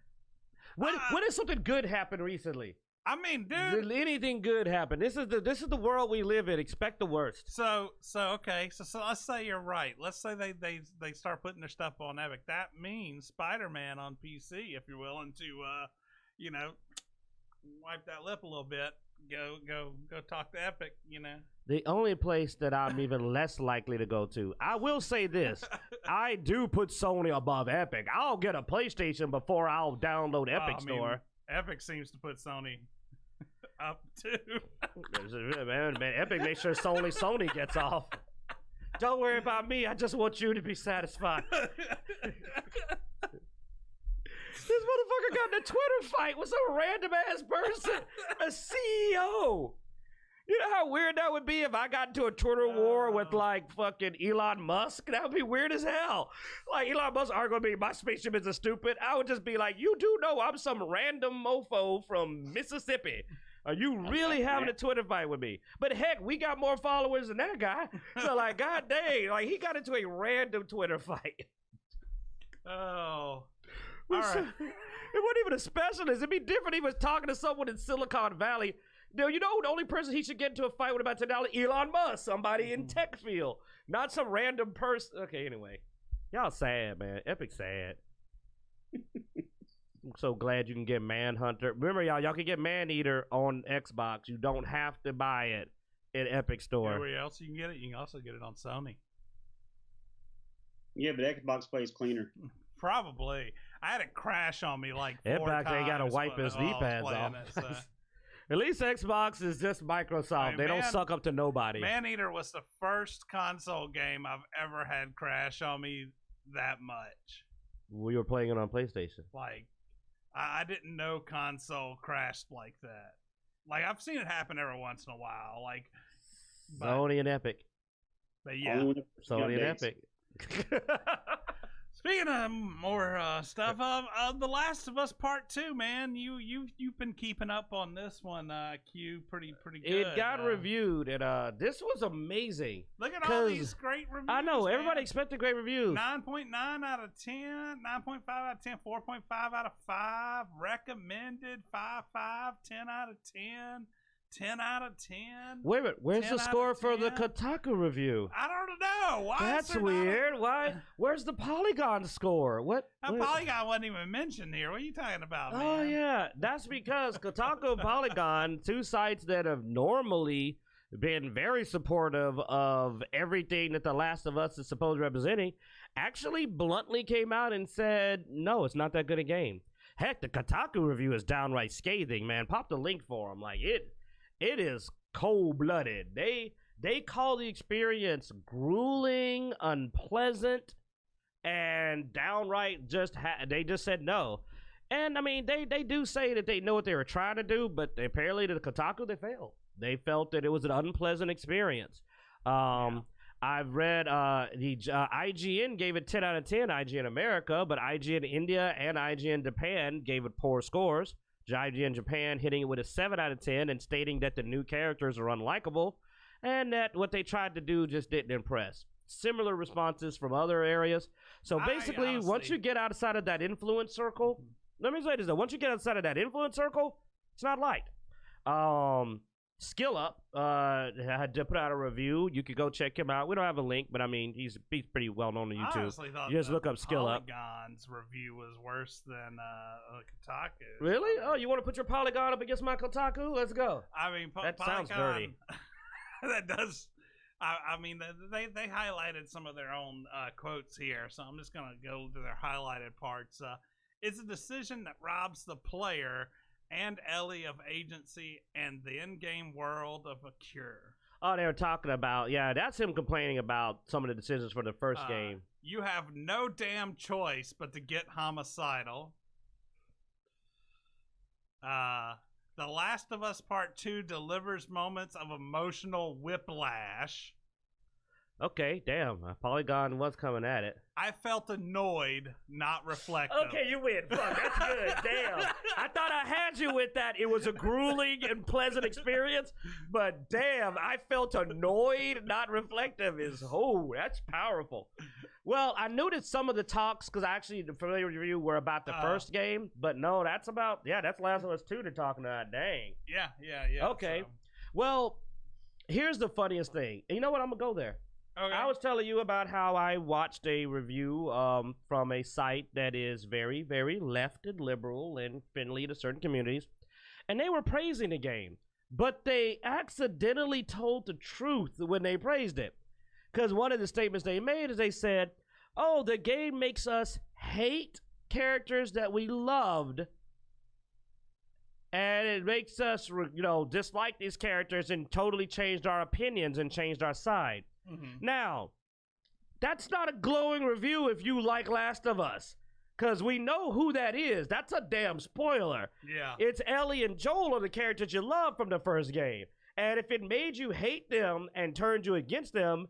S2: When has something good happened recently?
S1: I mean, dude,
S2: did anything good happen? This is the world we live in. Expect the worst.
S1: So okay. So let's say you're right. Let's say they start putting their stuff on Epic. That means Spider-Man on PC. If you're willing to, wipe that lip a little bit, go talk to Epic.
S2: The only place that I'm even less likely to go to. I will say this: I do put Sony above Epic. I'll get a PlayStation before I'll download Epic Store.
S1: Epic seems to put Sony up too.
S2: man, Epic makes sure Sony gets off. Don't worry about me. I just want you to be satisfied. This motherfucker got in a Twitter fight with some random ass person, a CEO. You know how weird that would be if I got into a Twitter war with like fucking Elon Musk? That would be weird as hell. Like Elon Musk are going to be, my spaceship is a stupid. I would just be like, you do know I'm some random mofo from Mississippi. Are you really having a Twitter fight with me? But heck, we got more followers than that guy. So like, god dang, like he got into a random Twitter fight.
S1: Oh. All right.
S2: It wasn't even a specialist. It'd be different if he was talking to someone in Silicon Valley. No, you know the only person he should get into a fight with about $10? Elon Musk, somebody in tech field, not some random person. Okay, anyway, y'all sad, man. Epic sad. I'm so glad you can get Manhunter. Remember, y'all can get Maneater on Xbox. You don't have to buy it in Epic Store.
S1: Everywhere else you can get it. You can also get it on Sony.
S3: Yeah, but Xbox plays cleaner.
S1: Probably. I had it crash on me like 4
S2: Xbox
S1: times.
S2: Ain't got to wipe his knee pads off. At least Xbox is just Microsoft. I mean, they don't suck up to nobody.
S1: Maneater was the first console game I've ever had crash on me that much.
S2: We were playing it on PlayStation.
S1: Like, I didn't know console crashed like that. Like, I've seen it happen every once in a while. Like,
S2: Sony and Epic.
S1: But yeah.
S2: Sony and Epic.
S1: Speaking of more stuff, The Last of Us Part 2, man, you've been keeping up on this one, Q, pretty good.
S2: It got reviewed, and this was amazing.
S1: Look at all these great reviews.
S2: I know,
S1: man.
S2: everybody expected great reviews.
S1: 9.9 out of 10, 9.5 out of 10, 4.5 out of 5, recommended 5.5, 10 out of 10. 10 out of 10.
S2: Wait a minute, where's the score for the Kotaku review?
S1: I don't know. Why?
S2: That's weird. Why? Where's the Polygon score? What?
S1: Polygon wasn't even mentioned here. What are you talking about, man?
S2: Oh yeah, that's because Kotaku and Polygon, two sites that have normally been very supportive of everything that The Last of Us is supposed to representing, actually bluntly came out and said, no, it's not that good a game. Heck, the Kotaku review is downright scathing, man. Pop the link for them. Like it is cold-blooded. They call the experience grueling, unpleasant, and downright they just said no. And I mean, they do say that they know what they were trying to do, but apparently to the Kotaku, they failed. They felt that it was an unpleasant experience. I've read the IGN gave it 10 out of 10, IGN America, but IGN India and IGN Japan gave it poor scores. IGN Japan hitting it with a 7 out of 10 and stating that the new characters are unlikable and that what they tried to do just didn't impress. Similar responses from other areas. So basically, once you get outside of that influence circle, let me say this though, once you get outside of that influence circle, it's not liked. Skill Up had to put out a review. You could go check him out. We don't have a link, but I mean, he's pretty well known on YouTube.
S1: I honestly thought
S2: you just look up Skill Up.
S1: Polygon's review was worse than Kotaku.
S2: Really? Oh, you want to put your Polygon up against my Kotaku? Let's go.
S1: I mean,
S2: that
S1: Polygon,
S2: sounds dirty.
S1: That does. I mean, they highlighted some of their own quotes here, so I'm just gonna go to their highlighted parts. It's a decision that robs the player and Ellie of agency and the in-game world of a cure.
S2: Oh, they were talking about, yeah, that's him complaining about some of the decisions for the first game.
S1: You have no damn choice but to get homicidal. The Last of Us Part 2 delivers moments of emotional whiplash.
S2: Okay, damn. Polygon was coming at it.
S1: I felt annoyed, not reflective.
S2: Okay, you win. Fuck, that's good. Damn. I thought I had you with that. It was a grueling and pleasant experience, but damn, I felt annoyed, not reflective. That's powerful. Well, I knew that some of the talks, because actually the familiar review were about the first game, but no, that's Last of Us 2 they're talking about. Dang.
S1: Yeah.
S2: Okay. So. Well, here's the funniest thing. You know what? I'm going to go there. Okay. I was telling you about how I watched a review from a site that is very, very left and liberal and friendly to certain communities, and they were praising the game, but they accidentally told the truth when they praised it, because one of the statements they made is they said, oh, the game makes us hate characters that we loved, and it makes us, dislike these characters and totally changed our opinions and changed our side. Mm-hmm. Now, that's not a glowing review if you like Last of Us, because we know who that is. That's a damn spoiler.
S1: Yeah.
S2: It's Ellie and Joel are the characters you love from the first game. And if it made you hate them and turned you against them,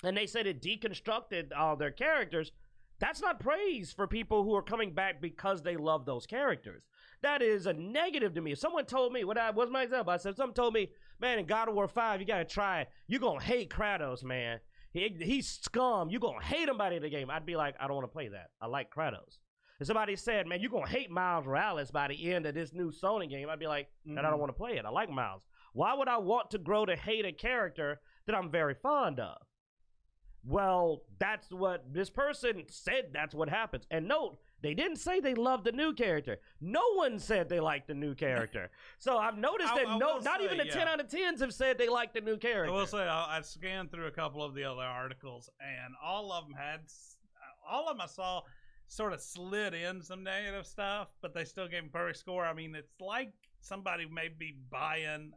S2: and they said it deconstructed all their characters, that's not praise for people who are coming back because they love those characters. That is a negative to me. If someone told me, what's my example? I said, someone told me, man, in God of War 5, you got to try it. You're going to hate Kratos, man. He's scum. You're going to hate him by the end of the game. I'd be like, I don't want to play that. I like Kratos. If somebody said, man, you're going to hate Miles Morales by the end of this new Sony game, I'd be like, and I don't want to play it. I like Miles. Why would I want to grow to hate a character that I'm very fond of? Well, that's what this person said. That's what happens. And note, they didn't say they loved the new character. No one said they liked the new character. So I've noticed that not even the 10 out of 10s have said they like the new character.
S1: I will say, I scanned through a couple of the other articles, and all of them I saw sort of slid in some negative stuff, but they still gave them perfect score. I mean, it's like somebody may be buying.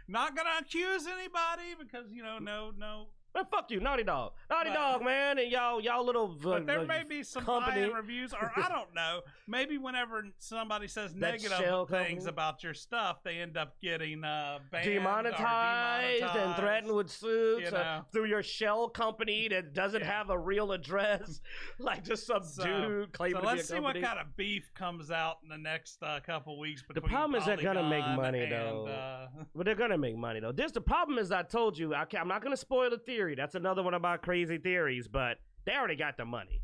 S1: Not going to accuse anybody because, no
S2: Man, fuck you, Naughty Dog. Naughty Dog, man, and y'all little
S1: but there may be some buy-in reviews, or I don't know. Maybe whenever somebody says negative things about your stuff, they end up getting banned,
S2: demonetized and threatened with suits through your shell company that doesn't have a real address, like just some dude claiming to be a company.
S1: Let's see what kind of beef comes out in the next couple weeks.
S2: The problem is they're gonna make money though. But they're gonna make money though. The problem is, I told you, I'm not gonna spoil the theory. That's another one of my crazy theories, but they already got the money.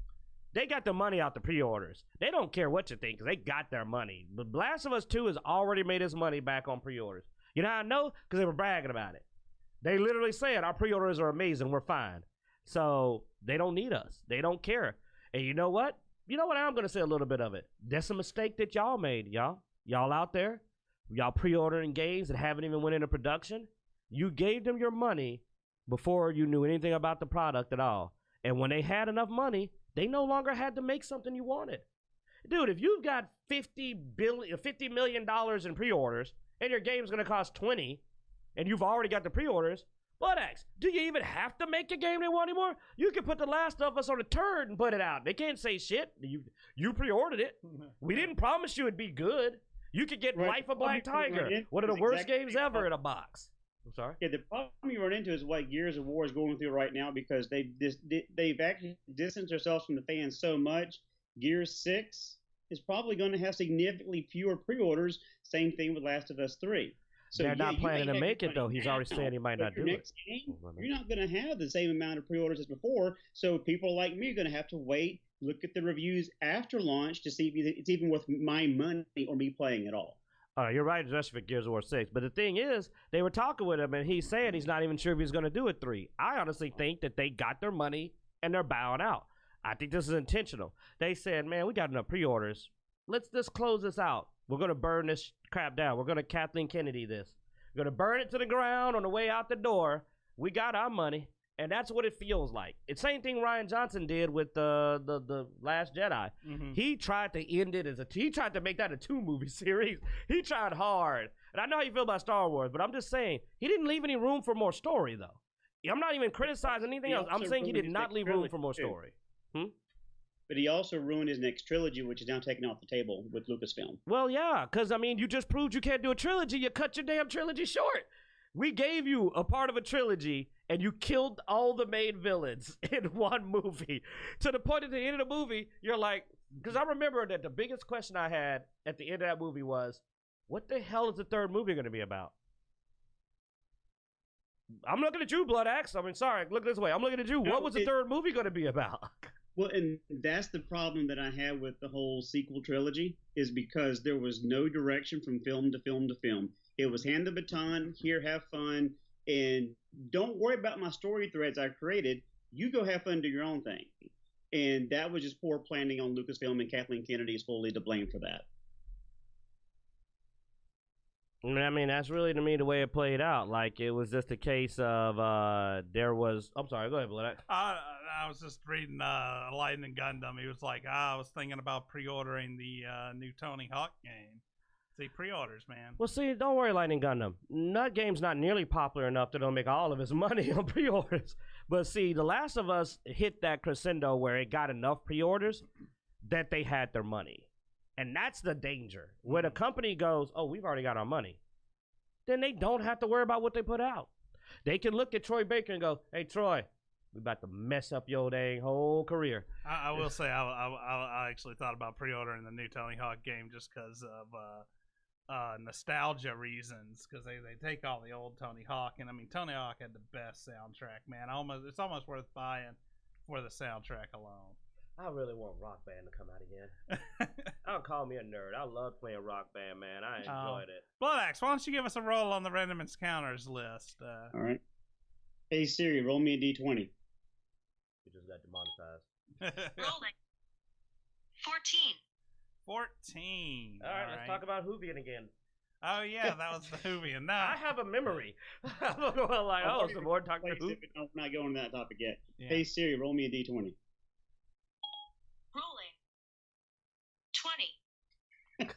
S2: They got the money out the pre-orders. They don't care what you think because they got their money. But Last of Us 2 has already made its money back on pre-orders. You know how I know? Because they were bragging about it. They literally said, our pre-orders are amazing. We're fine. So they don't need us. They don't care. And you know what? You know what? I'm going to say a little bit of it. That's a mistake that y'all made, y'all. Y'all out there, y'all pre-ordering games that haven't even went into production. You gave them your money before you knew anything about the product at all. And when they had enough money, they no longer had to make something you wanted. Dude, if you've got $50 million in pre-orders and your game's going to cost 20 and you've already got the pre-orders, Bloodaxe, do you even have to make a game they want anymore? You can put The Last of Us on a turd and put it out. They can't say shit. You pre-ordered it. We didn't promise you it'd be good. You could get Life of Black Tiger, one of the worst games ever in a box. I'm sorry?
S3: Yeah, the problem you run into is what Gears of War is going through right now, because they've actually distanced themselves from the fans so much. Gears 6 is probably going to have significantly fewer pre-orders. Same thing with Last of Us 3. So
S2: they're not planning to make it, though. He's already saying he might not do it.
S3: Game, you're not going to have the same amount of pre-orders as before, so people like me are going to have to wait, look at the reviews after launch to see if it's even worth my money or me playing at all.
S2: You're right, especially for Gears of War 6. But the thing is, they were talking with him, and he's saying he's not even sure if he's going to do it 3. I honestly think that they got their money, and they're bowing out. I think this is intentional. They said, man, we got enough pre-orders. Let's just close this out. We're going to burn this crap down. We're going to Kathleen Kennedy this. We're going to burn it to the ground on the way out the door. We got our money. And that's what it feels like. It's the same thing Rian Johnson did with the Last Jedi. Mm-hmm. He tried to end it he tried to make that a 2-movie series. He tried hard. And I know how you feel about Star Wars, but I'm just saying, he didn't leave any room for more story, though. I'm not even criticizing anything else. I'm saying he did not leave room for more story.
S3: But he also ruined his next trilogy, which is now taken off the table with Lucasfilm.
S2: Well, yeah, because, I mean, you just proved you can't do a trilogy. You cut your damn trilogy short. We gave you a part of a trilogy, and you killed all the main villains in one movie. To the point at the end of the movie, you're like, because I remember that the biggest question I had at the end of that movie was, what the hell is the third movie going to be about? I'm looking at you, Bloodaxe. I mean, sorry, look this way. I'm looking at you. What was the third movie going to be about?
S3: Well, and that's the problem that I have with the whole sequel trilogy, is because there was no direction from film to film to film. It was hand the baton, here, have fun, and don't worry about my story threads I created. You go have fun, do your own thing. And that was just poor planning on Lucasfilm, and Kathleen Kennedy is fully to blame for that.
S2: I mean, that's really, to me, the way it played out. Like, it was just a case of there was... I'm sorry, go ahead, Black.
S1: I was just reading Lightning Gundam. He was like, I was thinking about pre-ordering the new Tony Hawk game. See, pre-orders, man.
S2: Well, see, don't worry, Lightning Gundam. That game's not nearly popular enough that it'll make all of its money on pre-orders. But see, The Last of Us hit that crescendo where it got enough pre-orders that they had their money. And that's the danger. When a company goes, oh, we've already got our money, then they don't have to worry about what they put out. They can look at Troy Baker and go, hey, Troy, we about to mess up your dang whole career.
S1: I will say I actually thought about pre-ordering the new Tony Hawk game just because of nostalgia reasons, because they take all the old Tony Hawk, and I mean Tony Hawk had the best soundtrack, man. It's almost worth buying for the soundtrack alone.
S2: I really want Rock Band to come out again. Don't call me a nerd. I love playing Rock Band, man. I enjoyed it.
S1: Bloodaxe, why don't you give us a roll on the random encounters list?
S3: All right. Hey Siri, roll me a d20.
S2: You just got demonetized.
S4: Rolling. 14.
S2: All right, let's talk about Hoovian again.
S1: Oh, yeah, that was the Hoovian. No.
S2: I have a memory. I'm going like, some more talk to Hoov.
S3: I'm not going to that topic yet. Yeah. Hey Siri, roll me a d20.
S4: Rolling. 20.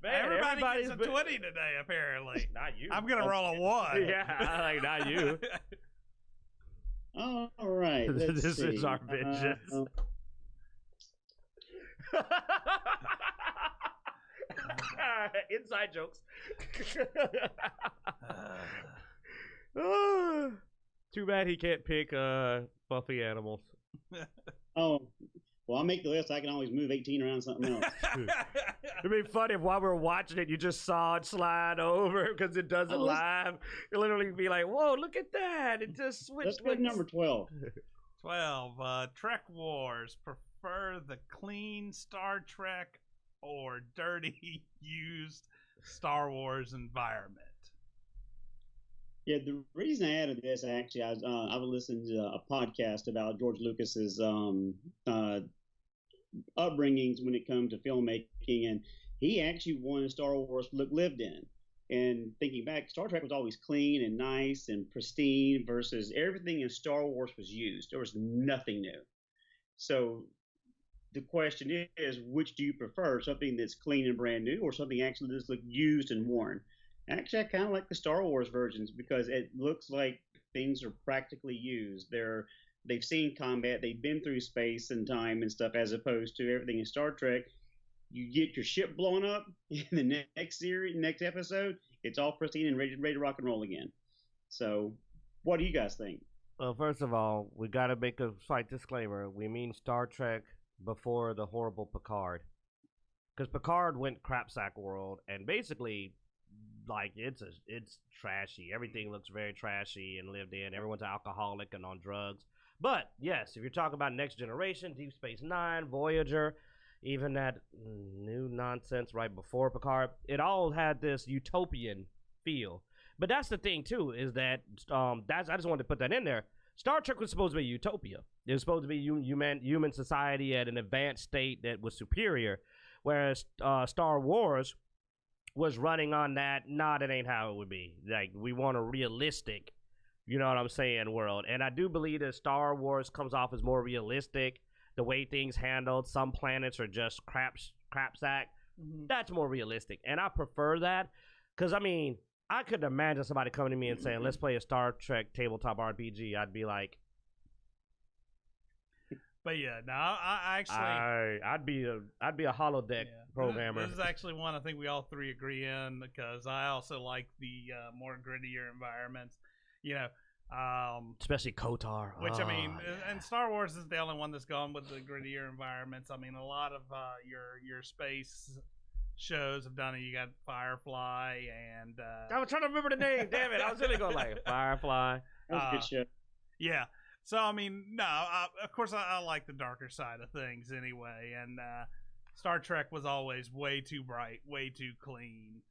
S1: Man, everybody gets a 20 today, apparently.
S2: Not you.
S1: I'm going to roll a 1.
S2: Yeah, like, not you.
S3: All right.
S2: This
S3: see.
S2: is our vengeance. Inside jokes. Too bad he can't pick Buffy animals.
S3: Oh, well, I'll make the list. I can always move 18 around something else.
S2: It'd be funny if while we're watching it, you just saw it slide over because it does it live. You'll literally be like, whoa, look at that. It just switched.
S3: Let's go to number 12.
S1: 12. Trek Wars. Prefer the clean Star Trek or dirty, used Star Wars environment?
S3: Yeah, the reason I added this, actually, I was listening to a podcast about George Lucas's upbringings when it comes to filmmaking, and he actually wanted Star Wars lived in. And thinking back, Star Trek was always clean and nice and pristine versus everything in Star Wars was used. There was nothing new. So the question is, which do you prefer? Something that's clean and brand new, or something actually that's like used and worn? Actually, I kind of like the Star Wars versions because it looks like things are practically used. They've seen combat, they've been through space and time and stuff, as opposed to everything in Star Trek. You get your ship blown up in the next episode, it's all pristine and ready to rock and roll again. So, what do you guys think?
S2: Well, first of all, we got to make a slight disclaimer. We mean Star Trek before the horrible Picard, because Picard went crapsack world, and basically, like, it's trashy. Everything looks very trashy and lived in. Everyone's alcoholic and on drugs. But yes, if you're talking about Next Generation, Deep Space Nine, Voyager, even that new nonsense right before Picard, it all had this utopian feel. But that's the thing too, is that I just wanted to put that in there. Star Trek was supposed to be utopia. It was supposed to be human society at an advanced state that was superior, whereas Star Wars was running on that, that ain't how it would be. Like, we want a realistic, you know what I'm saying, world. And I do believe that Star Wars comes off as more realistic. The way things handled, some planets are just crapsack. Mm-hmm. That's more realistic. And I prefer that because, I mean, I could imagine somebody coming to me and saying, let's play a Star Trek tabletop RPG. I'd be like,
S1: but yeah, no, I actually,
S2: I'd be a holodeck programmer.
S1: This is actually one I think we all three agree in, because I also like the more grittier environments, you know,
S2: especially KOTOR.
S1: Which I mean, and Star Wars is the only one that's gone with the grittier environments. I mean, a lot of your space shows have done it. You got Firefly and
S2: I was trying to remember the name. Damn it, I was really going like Firefly.
S3: That was a good show.
S1: Yeah. So, I mean, no, of course, I like the darker side of things anyway, and Star Trek was always way too bright, way too clean.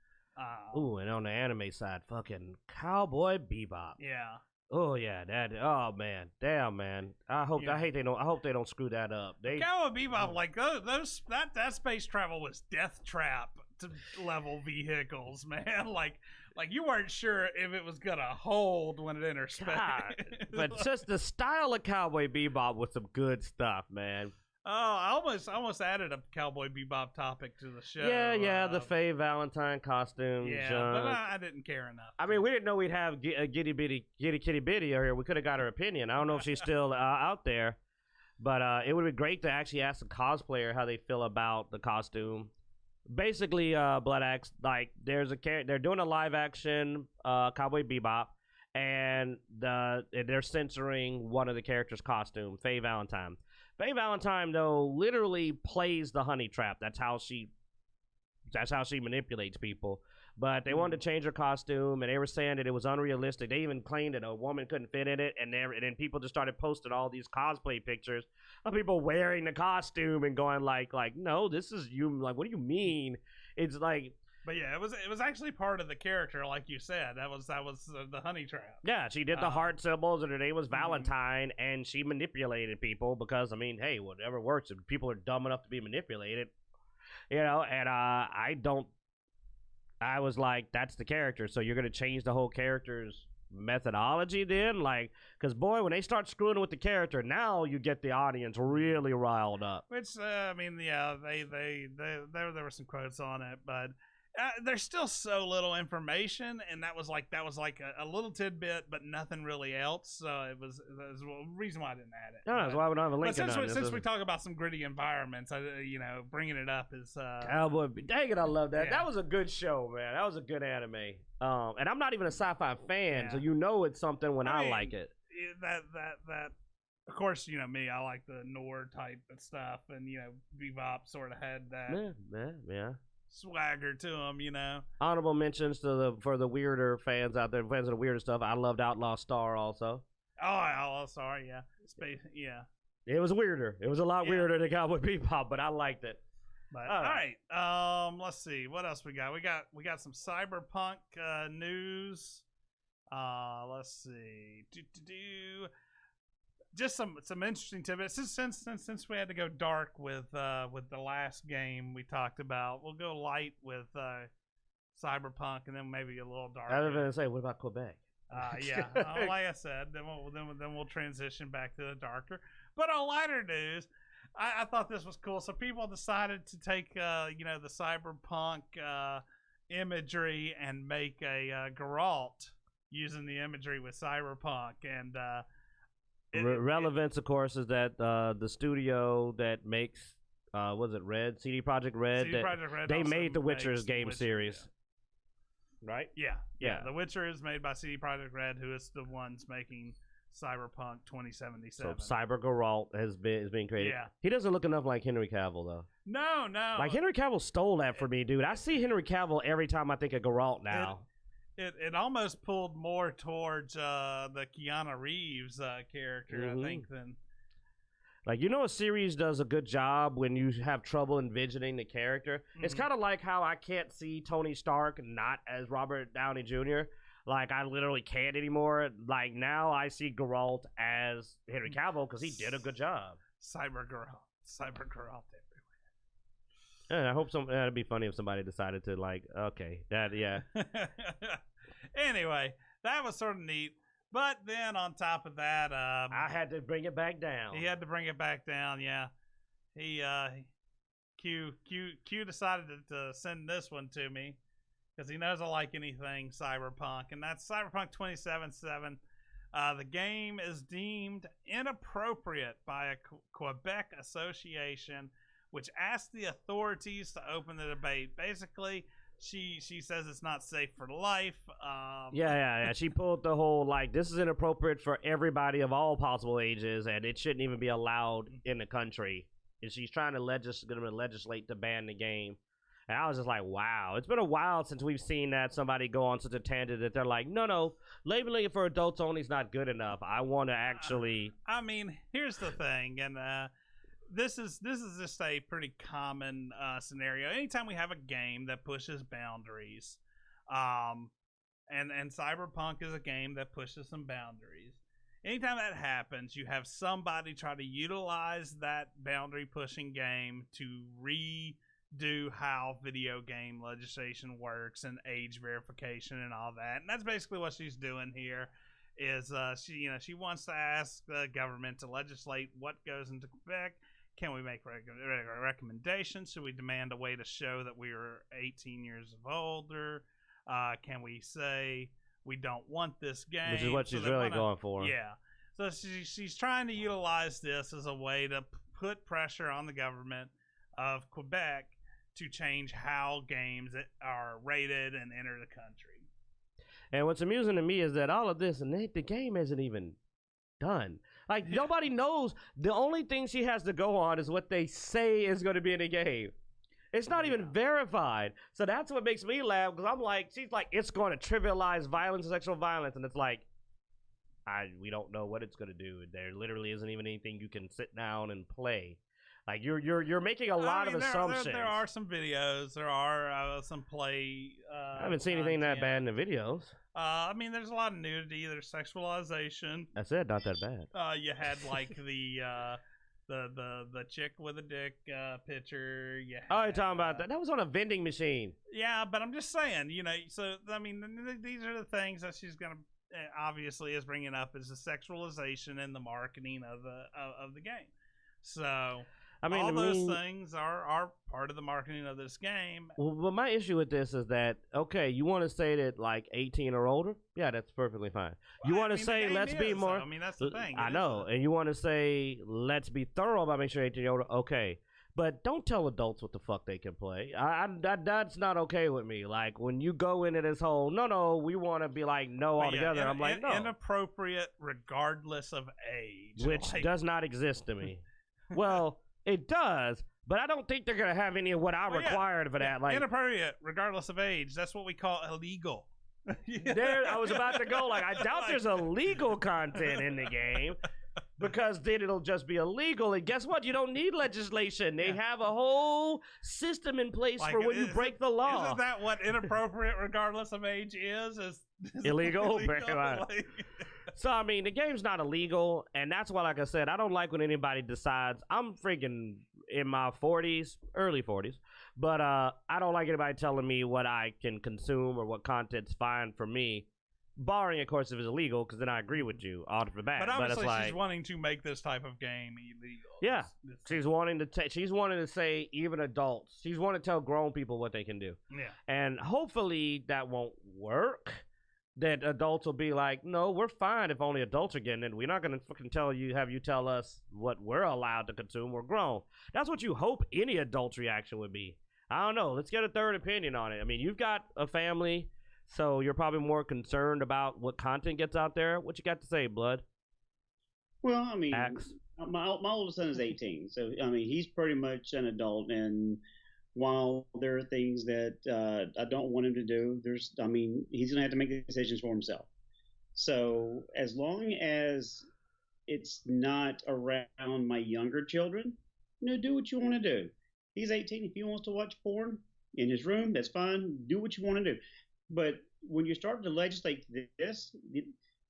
S2: Ooh, and on the anime side, fucking Cowboy Bebop.
S1: Yeah.
S2: Oh yeah, oh man, damn man. I hope they don't screw that up.
S1: Cowboy Bebop, like that space travel was death trap to level vehicles, man. Like you weren't sure if it was gonna hold when it entered space.
S2: But just the style of Cowboy Bebop with some good stuff, man.
S1: Oh, I almost added a Cowboy Bebop topic to the show.
S2: Yeah, the Faye Valentine costume.
S1: Yeah, but I didn't care enough.
S2: I mean, we didn't know we'd have Kitty Kitty Bitty here. We could have got her opinion. I don't know if she's still out there, but it would be great to actually ask a cosplayer how they feel about the costume. Basically, Blood Axe, like they're doing a live action Cowboy Bebop, and they're censoring one of the characters' costume, Faye Valentine. Faye Valentine, though, literally plays the honey trap. That's how she manipulates people. But they wanted to change her costume, and they were saying that it was unrealistic. They even claimed that a woman couldn't fit in it, and then people just started posting all these cosplay pictures of people wearing the costume and going like, no, this is you. Like, what do you mean? It's like.
S1: But yeah, it was actually part of the character, like you said. That was the honey trap.
S2: Yeah, she did the heart symbols, and her name was Valentine, and she manipulated people because, I mean, hey, whatever works. If people are dumb enough to be manipulated, you know. And I was like, that's the character. So you're gonna change the whole character's methodology then, like, because boy, when they start screwing with the character, now you get the audience really riled up.
S1: Which I mean, yeah, there were some quotes on it, but. there's still so little information, and that was like a little tidbit, but nothing really else. So it was the reason why I didn't add it.
S2: No, that's why we don't have a link.
S1: But since we talk about some gritty environments, bringing it up is
S2: Cowboy. Dang it, I love that. Yeah. That was a good show, man. That was a good anime. And I'm not even a sci-fi fan, so it's something when I like it.
S1: That. Of course, me. I like the noir type of stuff, and Bebop sort of had that.
S2: Yeah.
S1: Swagger to them,
S2: Honorable mentions for the weirder fans out there, fans of the weirder stuff. I loved Outlaw Star also.
S1: Oh, Outlaw Star, yeah. Yeah.
S2: It was weirder. It was a lot weirder than Cowboy Bebop, but I liked it.
S1: But, all right. Let's see. What else we got? We got some Cyberpunk news. Let's see. Just some interesting tidbits. Since we had to go dark with the last game we talked about, we'll go light with Cyberpunk, and then maybe a little dark.
S2: I was going to say, what about Quebec?
S1: Yeah, like I said, then we'll transition back to the darker. But on lighter news, I thought this was cool. So people decided to take the Cyberpunk imagery and make a Geralt using the imagery with Cyberpunk, and
S2: relevance, of course, is that the studio that makes was it Red? CD Projekt Red. They made the Witcher's game series. Yeah. Right?
S1: Yeah. The Witcher is made by CD Projekt Red, who is the ones making Cyberpunk 2077.
S2: So Cyber Geralt is being created.
S1: Yeah.
S2: He doesn't look enough like Henry Cavill, though.
S1: No.
S2: Like, Henry Cavill stole that for me, dude. I see Henry Cavill every time I think of Geralt now.
S1: It almost pulled more towards the Keanu Reeves character, I think, than...
S2: Like, a series does a good job when you have trouble envisioning the character. Mm-hmm. It's kind of like how I can't see Tony Stark not as Robert Downey Jr. Like, I literally can't anymore. Like, now I see Geralt as Henry Cavill because he did a good job.
S1: Cyber Geralt everywhere.
S2: And I hope that'd be funny if somebody decided to, like, okay, that, yeah.
S1: Anyway, that was sort of neat. But then on top of that,
S2: I had to bring it back down.
S1: He had to bring it back down, yeah. Q decided to send this one to me because he knows I like anything Cyberpunk, and that's Cyberpunk 2077. The game is deemed inappropriate by a Quebec association, which asked the authorities to open the debate. Basically, she says it's not safe for life.
S2: Yeah. She pulled the whole, like, this is inappropriate for everybody of all possible ages, and it shouldn't even be allowed in the country. And she's trying to legislate to ban the game. And I was just like, wow. It's been a while since we've seen that somebody go on such a tangent that they're like, no, labeling it for adults only is not good enough. I want to actually...
S1: I mean, here's the thing, and... This is just a pretty common scenario. Anytime we have a game that pushes boundaries, and Cyberpunk is a game that pushes some boundaries. Anytime that happens, you have somebody try to utilize that boundary pushing game to redo how video game legislation works and age verification and all that. And that's basically what she's doing here. Is she wants to ask the government to legislate what goes into Quebec. Can we make recommendations? Should we demand a way to show that we are 18 years of older? Can we say we don't want this game?
S2: Which is what she's really going for.
S1: Yeah. So she's trying to utilize this as a way to put pressure on the government of Quebec to change how games are rated and enter the country.
S2: And what's amusing to me is that all of this, and the game isn't even done. Like, nobody knows. The only thing she has to go on is what they say is going to be in the game. It's not even verified. So that's what makes me laugh, because I'm like, she's like, it's going to trivialize violence and sexual violence. And it's like, we don't know what it's going to do. There literally isn't even anything you can sit down and play. Like, you're making a lot of assumptions.
S1: There are some videos. There are some play.
S2: I haven't seen anything that bad in the videos.
S1: I mean, there's a lot of nudity. There's sexualization.
S2: That's it. Not that bad.
S1: You had like the chick with a dick picture.
S2: Oh, you're talking about that? That was on a vending machine.
S1: Yeah, but I'm just saying, So I mean, these are the things that she's gonna obviously is bringing up is the sexualization and the marketing of the game. So. I mean, all those things are part of the marketing of this game.
S2: Well, but my issue with this is that, okay, you want to say that like 18 or older? Yeah, that's perfectly fine. You want to say let's be more.
S1: I mean, that's the thing.
S2: I know, and you want to say let's be thorough about making sure 18 or older. Okay. But don't tell adults what the fuck they can play. That's not okay with me. Like, when you go into this whole, no, we want to be like, no, altogether. I'm like, no.
S1: Inappropriate regardless of age.
S2: Which does not exist to me. Well, it does, but I don't think they're going to have any of what I required for that. Like,
S1: inappropriate regardless of age. That's what we call illegal.
S2: There, I was about to go, like, I doubt there's illegal content in the game. Because then it'll just be illegal, and guess what? You don't need legislation. They have a whole system in place for when you break the law.
S1: Isn't that what inappropriate, regardless of age, is
S2: illegal? So I mean, the game's not illegal, and that's why, like I said, I don't like when anybody decides. I'm freaking in my 40s, early 40s, but I don't like anybody telling me what I can consume or what content's fine for me. Barring, of course, if it's illegal, because then I agree with you off the bat.
S1: But obviously, she's wanting to make this type of game illegal.
S2: Yeah, she's wanting to say even adults. She's wanting to tell grown people what they can do.
S1: Yeah,
S2: and hopefully that won't work. That adults will be like, no, we're fine if only adults are getting it. We're not going to fucking have you tell us what we're allowed to consume. We're grown. That's what you hope any adult's reaction would be. I don't know. Let's get a third opinion on it. I mean, you've got a family. So you're probably more concerned about what content gets out there. What you got to say, Blood?
S3: Well, I mean, my oldest son is 18, so I mean he's pretty much an adult. And while there are things that I don't want him to do, he's gonna have to make the decisions for himself. So as long as it's not around my younger children, do what you want to do. He's 18. If he wants to watch porn in his room, that's fine. Do what you want to do. But when you start to legislate this,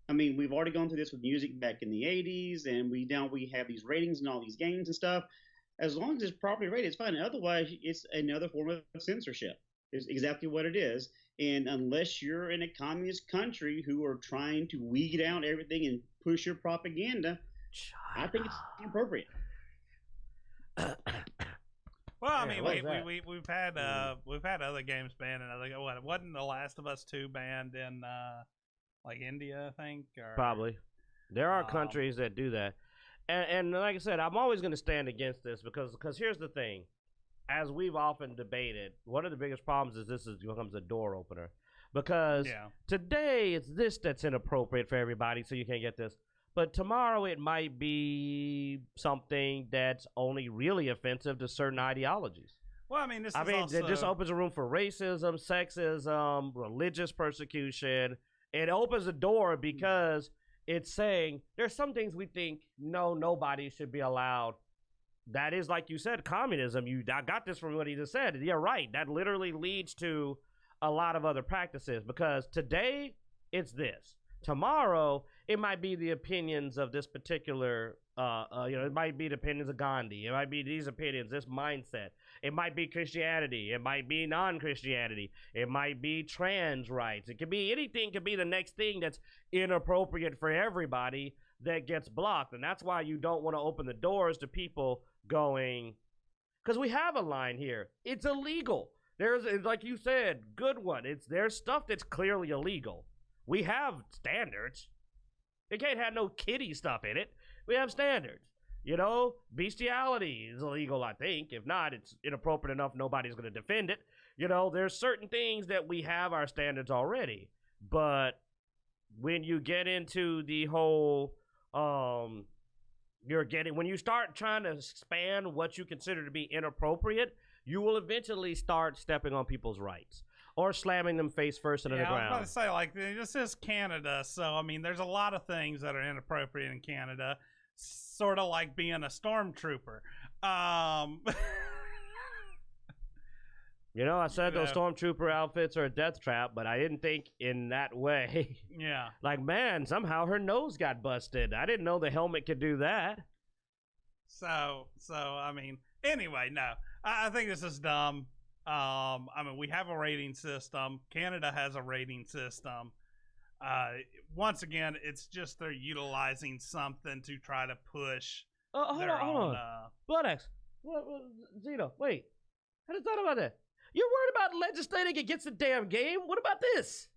S3: I mean, we've already gone through this with music back in the 80s, and we have these ratings and all these games and stuff. As long as it's properly rated, it's fine. Otherwise, it's another form of censorship. It's exactly what it is. And unless you're in a communist country who are trying to weed out everything and push your propaganda, I think it's inappropriate.
S1: Well, I mean, we've had other games banned, and I think what wasn't The Last of Us 2 banned in like India, I think, or
S2: probably. There are countries that do that, and like I said, I'm always going to stand against this because here's the thing, as we've often debated, one of the biggest problems is this becomes a door opener because today it's this that's inappropriate for everybody, so you can't get this. But tomorrow it might be something that's only really offensive to certain ideologies.
S1: Well, I mean, this
S2: opens a room for racism, sexism, religious persecution. It opens a door because it's saying there's some things we think nobody should be allowed. That is, like you said, communism. I got this from what he just said. You're right. That literally leads to a lot of other practices because today it's this. Tomorrow, it might be the opinions of this particular, it might be the opinions of Gandhi. It might be these opinions, this mindset. It might be Christianity. It might be non-Christianity. It might be trans rights. It could be anything. Could be the next thing that's inappropriate for everybody that gets blocked. And that's why you don't want to open the doors to people going, because we have a line here. It's illegal. There's, like you said, good one. There's stuff that's clearly illegal. We have standards. They can't have no kiddie stuff in it. We have standards. Bestiality is illegal, I think. If not, it's inappropriate enough nobody's going to defend it. There's certain things that we have our standards already. But when you get into the whole, when you start trying to span what you consider to be inappropriate, you will eventually start stepping on people's rights. Or slamming them face first into the ground.
S1: I was about to say, this is Canada, so, I mean, there's a lot of things that are inappropriate in Canada, sort of like being a stormtrooper.
S2: I said those stormtrooper outfits are a death trap, but I didn't think in that way.
S1: Yeah.
S2: Like, man, somehow her nose got busted. I didn't know the helmet could do that.
S1: So I mean, anyway, no. I think this is dumb. We have a rating system. Canada has a rating system. Once again, it's just they're utilizing something to try to push
S2: hold on. Bloodaxe, What, Zeno, wait. I just thought about that. You're worried about legislating against the damn game? What about this?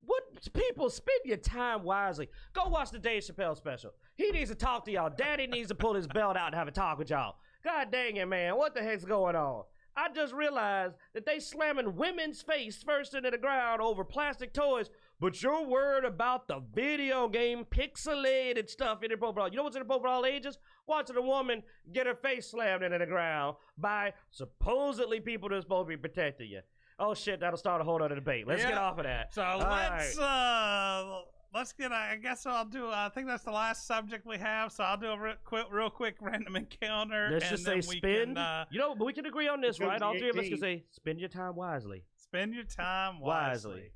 S2: What people, spend your time wisely. Go watch the Dave Chappelle special. He needs to talk to y'all. Daddy needs to pull his belt out and have a talk with y'all. God dang it, man. What the heck's going on? I just realized that they slamming women's face first into the ground over plastic toys, but you're worried about the video game pixelated stuff inappropriate for all. You know what's inappropriate for all ages? Watching a woman get her face slammed into the ground by supposedly people that are supposed to be protecting you. Oh shit, that'll start a whole other debate. Let's get off of that.
S1: So let's get. I guess I'll do. I think that's the last subject we have. So I'll do a real quick random encounter.
S2: Let's just say spend. You know, but we can agree on this, right? All three of us can say spend your time wisely.
S1: Spend your time wisely.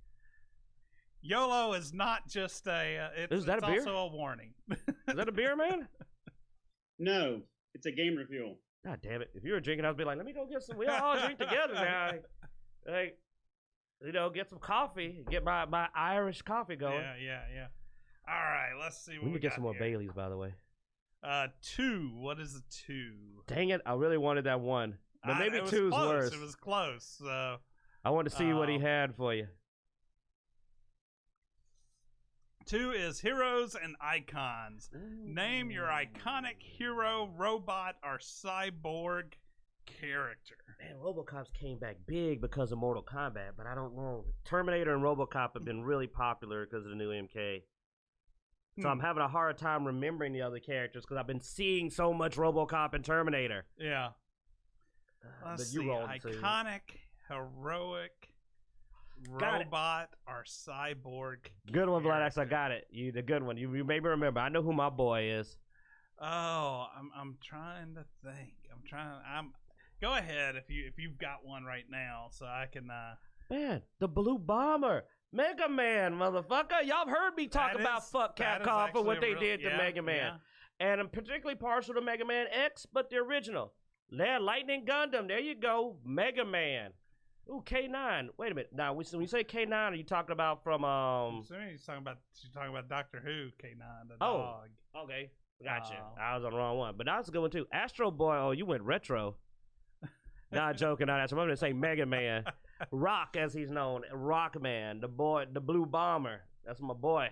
S1: YOLO is not just a. It's
S2: a beer?
S1: Also a warning.
S2: Is that a beer, man?
S3: No, it's a game refuel.
S2: God damn it! If you were drinking, I'd be like, let me go get some. We all drink together now. Like, you know, get some coffee. Get my Irish coffee going.
S1: Yeah. All right, let's see what
S2: we can get some more
S1: here.
S2: Baileys, by the way.
S1: 2. What is a 2?
S2: Dang it! I really wanted that 1, but maybe 2's worse.
S1: It was close. So
S2: I wanted to see what he had for you.
S1: 2 is heroes and icons. Ooh. Name your iconic hero, robot, or cyborg character.
S2: Man, RoboCops came back big because of Mortal Kombat, but I don't know. Terminator and RoboCop have been really popular because of the new MK. So I'm having a hard time remembering the other characters because I've been seeing so much RoboCop and Terminator.
S1: Yeah. Let's see. Iconic, heroic, robot, or cyborg.
S2: Good one, Vladax. I got it. You the good one. You made me remember. I know who my boy is.
S1: Oh, I'm trying to think. Go ahead if you've got one right now, so I can.
S2: Man, the Blue Bomber, Mega Man, motherfucker. Y'all have heard me talk about fuck Capcom for what they did to Mega Man, and I'm particularly partial to Mega Man X, but the original. Lightning Gundam. There you go, Mega Man. Ooh, K9. Wait a minute. Now, when you say K9, are you talking about from
S1: I'm assuming you're talking about Doctor Who K9, the dog.
S2: Okay. Gotcha. I was on the wrong one. But that was a good one, too. Astro Boy, oh, you went retro. Not joking on that. So I'm going to say Mega Man. Rock, as he's known. Rock Man. The boy, the Blue Bomber. That's my boy.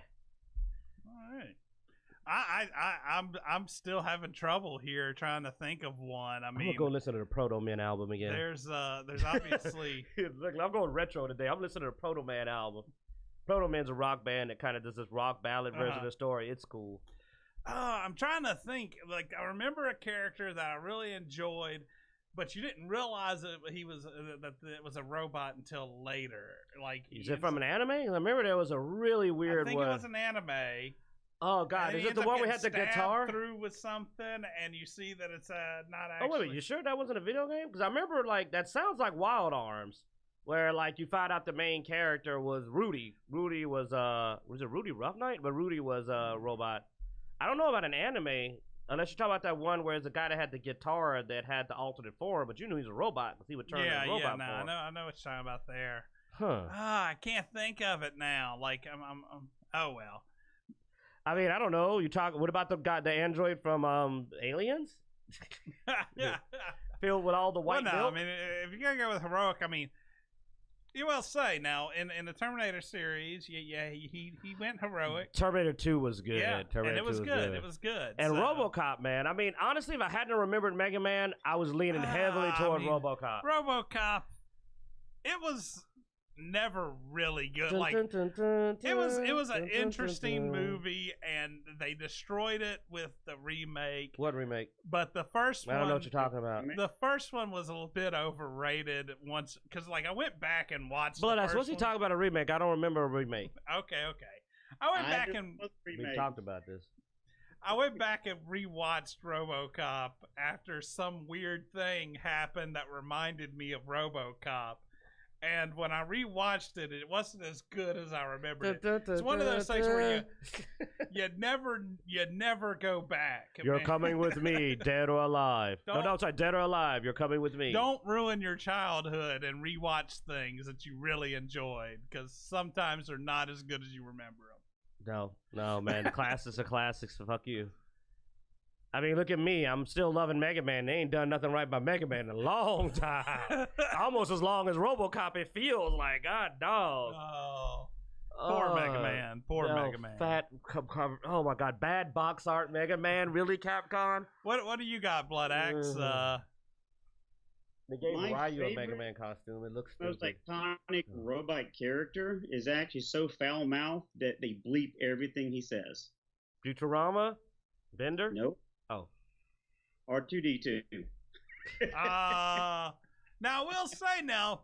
S1: All right. I'm still having trouble here trying to think of one. I mean,
S2: I'm going to go listen to the Proto Man album again.
S1: There's obviously...
S2: Look, I'm going retro today. I'm listening to the Proto Man album. Proto Man's a rock band that kind of does this rock ballad version of the story. It's cool.
S1: I'm trying to think. Like, I remember a character that I really enjoyed, but you didn't realize that it was a robot until later. Like,
S2: is it from an anime? I remember there was a really weird one.
S1: I think it was an anime.
S2: Oh God, is it the one we had the guitar
S1: through with something, and you see that it's not actually.
S2: Oh wait, you sure that wasn't a video game? Because I remember like that sounds like Wild Arms, where like you find out the main character was Rudy. Rudy was it Rudy Rough Knight? But Rudy was a robot. I don't know about an anime, unless you talk about that one where it's a guy that had the guitar that had the alternate form, but you knew he was a robot because he would turn into a robot form.
S1: I know what you're talking about there.
S2: Huh.
S1: I can't think of it now. Like, I'm oh well.
S2: I mean, I don't know. What about the android from Aliens? Filled with all the white milk?
S1: I mean, if you're gonna go with heroic, I mean, you will say now in the Terminator series, he went heroic.
S2: Terminator 2 was good.
S1: Yeah,
S2: Terminator
S1: and it was
S2: 2
S1: good. It was good.
S2: And RoboCop, man. I mean, honestly, if I hadn't remembered Mega Man, I was leaning heavily toward RoboCop.
S1: RoboCop, it was never really good. Like, it was an interesting movie, and they destroyed it with the remake.
S2: What remake?
S1: But the first one,
S2: I don't know what you're talking about.
S1: The first one was a little bit overrated once, because like I went back and watched.
S2: But what's he talking about a remake? I don't remember a remake.
S1: Okay. I went back and
S2: we talked about this.
S1: I went back and rewatched RoboCop after some weird thing happened that reminded me of RoboCop. And when I rewatched it, it wasn't as good as I remembered it. It's one of those things where you never go back.
S2: You're coming with me, dead or alive. No, sorry, dead or alive. You're coming with me.
S1: Don't ruin your childhood and rewatch things that you really enjoyed, because sometimes they're not as good as you remember them.
S2: No, man. The classics are classics. So fuck you. I mean, look at me. I'm still loving Mega Man. They ain't done nothing right by Mega Man in a long time. Almost as long as RoboCop, it feels like. God, dog.
S1: Oh. Poor Mega Man. Poor Mega Man.
S2: Oh my God. Bad box art Mega Man. Really, Capcom?
S1: What do you got, Blood Axe?
S2: They gave
S3: My
S2: Ryu a
S3: favorite-
S2: Mega Man costume. It looks
S3: Most
S2: stupid.
S3: iconic robot character is actually so foul-mouthed that they bleep everything he says.
S2: Futurama? Bender?
S3: Nope.
S2: Oh.
S3: R2D2.
S1: Now I will say now,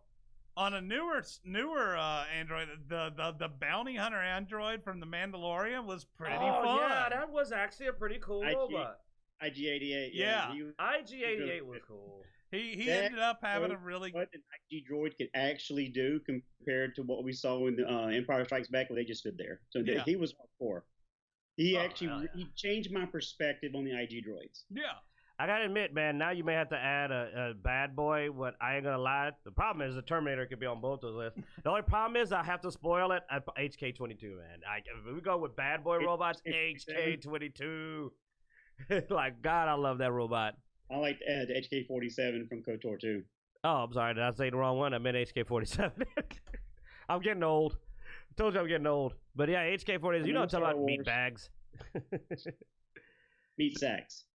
S1: on a newer Android, the bounty hunter android from the Mandalorian was pretty fun.
S2: Yeah, that was actually a pretty cool robot.
S3: IG-88.
S1: Yeah.
S2: IG-88 was cool.
S1: He ended up having a really
S3: What an IG droid could actually do compared to what we saw in Empire Strikes Back, where they just stood there. So
S1: Yeah.
S3: he was hardcore. He actually
S2: hell yeah.
S3: he changed my perspective on the IG droids.
S1: yeah.
S2: I gotta admit, man, now you may have to add a bad boy. What I ain't gonna lie, the problem is the Terminator could be on both those lists. The only problem is I have to spoil it at HK-22, man. If we go with bad boy robots, HK-22. Like, God, I love that robot.
S3: I like to add the HK-47 from KOTOR too.
S2: Oh, I'm sorry. Did I say the wrong one? I meant HK-47. I'm getting old. I told you I'm getting old. But yeah, HK-47. You know what I'm talking about? Meat bags.
S3: Meat sacks.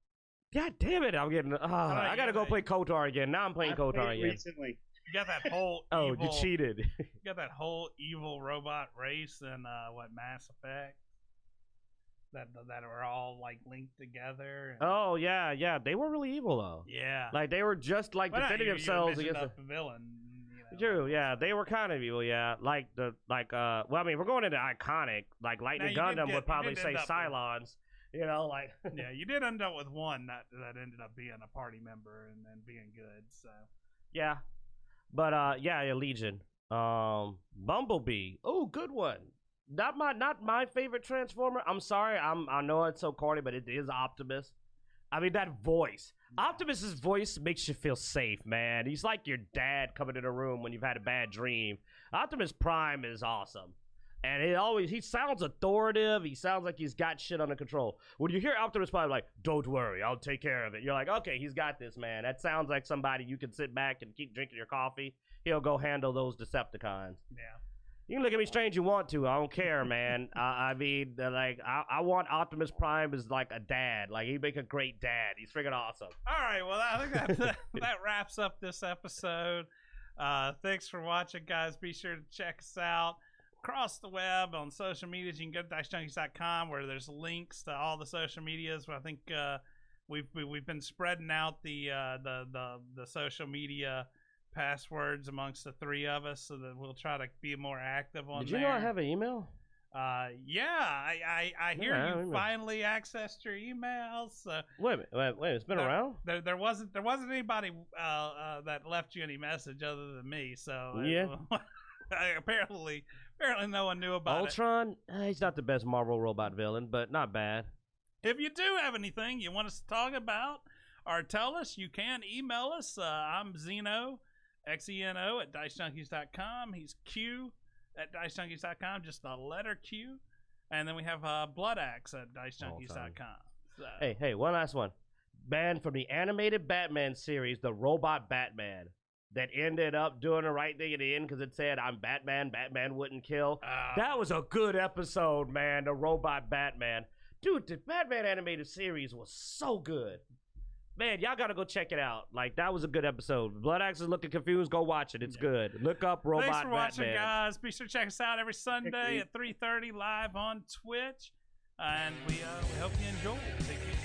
S2: God damn it. I'm getting... I got to go play KOTOR again. Now I'm playing KOTOR again.
S3: Recently.
S1: You got that whole
S2: Oh,
S1: evil,
S2: you cheated.
S1: You got that whole evil robot race in Mass Effect that were all like linked together. And,
S2: Oh, yeah. They were really evil, though.
S1: yeah.
S2: Like, they were just, like,
S1: Well,
S2: defending
S1: you
S2: themselves
S1: mentioned
S2: against...
S1: the villain.
S2: True, yeah, they were kind of evil, yeah. Well, I mean, we're going into iconic, like Lightning
S1: Now, you did
S2: Gundam
S1: get-
S2: would probably
S1: you did
S2: say
S1: end up with-
S2: Cylons, you know, like.
S1: Yeah, you did end up with one that ended up being a party member and then being good. So
S2: Yeah, but yeah, Legion, Bumblebee, oh, good one. Not my favorite Transformer. I'm sorry, I know it's so corny, but it is Optimus. I mean, that voice. Optimus's voice makes you feel safe, man. He's like your dad coming in a room when you've had a bad dream. Optimus Prime is awesome. And he sounds authoritative. He sounds like he's got shit under control. When you hear Optimus Prime, like, don't worry, I'll take care of it. You're like, okay, he's got this, man. That sounds like somebody you can sit back and keep drinking your coffee. He'll go handle those Decepticons.
S1: yeah.
S2: You can look at me strange you want to. I don't care, man. I mean, like, I want Optimus Prime as, like, a dad. Like, he'd make a great dad. He's freaking awesome.
S1: All right. Well, I think that wraps up this episode. Thanks for watching, guys. Be sure to check us out across the web on social medias. You can go to Dicejunkies.com where there's links to all the social medias. I think we've been spreading out the social media passwords amongst the three of us so that we'll try to be more active on
S2: Did you
S1: there.
S2: know I have an email?
S1: Yeah, I hear
S2: Yeah, I
S1: you
S2: remember.
S1: finally accessed your emails.
S2: Wait a minute. It's been around?
S1: There wasn't anybody that left you any message other than me. So
S2: Yeah.
S1: apparently no one knew about it.
S2: Ultron? He's not the best Marvel robot villain, but not bad.
S1: If you do have anything you want us to talk about or tell us, you can email us. I'm Zeno, Xeno at Dicejunkies.com. He's Q at Dicejunkies.com, just the letter Q. And then we have Blood Axe at Dicejunkies.com. So,
S2: Hey, one last one. Banned from the animated Batman series, the robot Batman, that ended up doing the right thing at the end because it said, I'm Batman, Batman wouldn't kill. That was a good episode, man, the robot Batman. Dude, the Batman animated series was so good. Man, y'all gotta go check it out. Like, that was a good episode. Blood Axe is looking confused. Go watch it. It's good. Look up Robot
S1: thanks for watching,
S2: Batman.
S1: guys. Be sure to check us out every Sunday at 3:30 live on Twitch. And we hope you enjoy. Take care.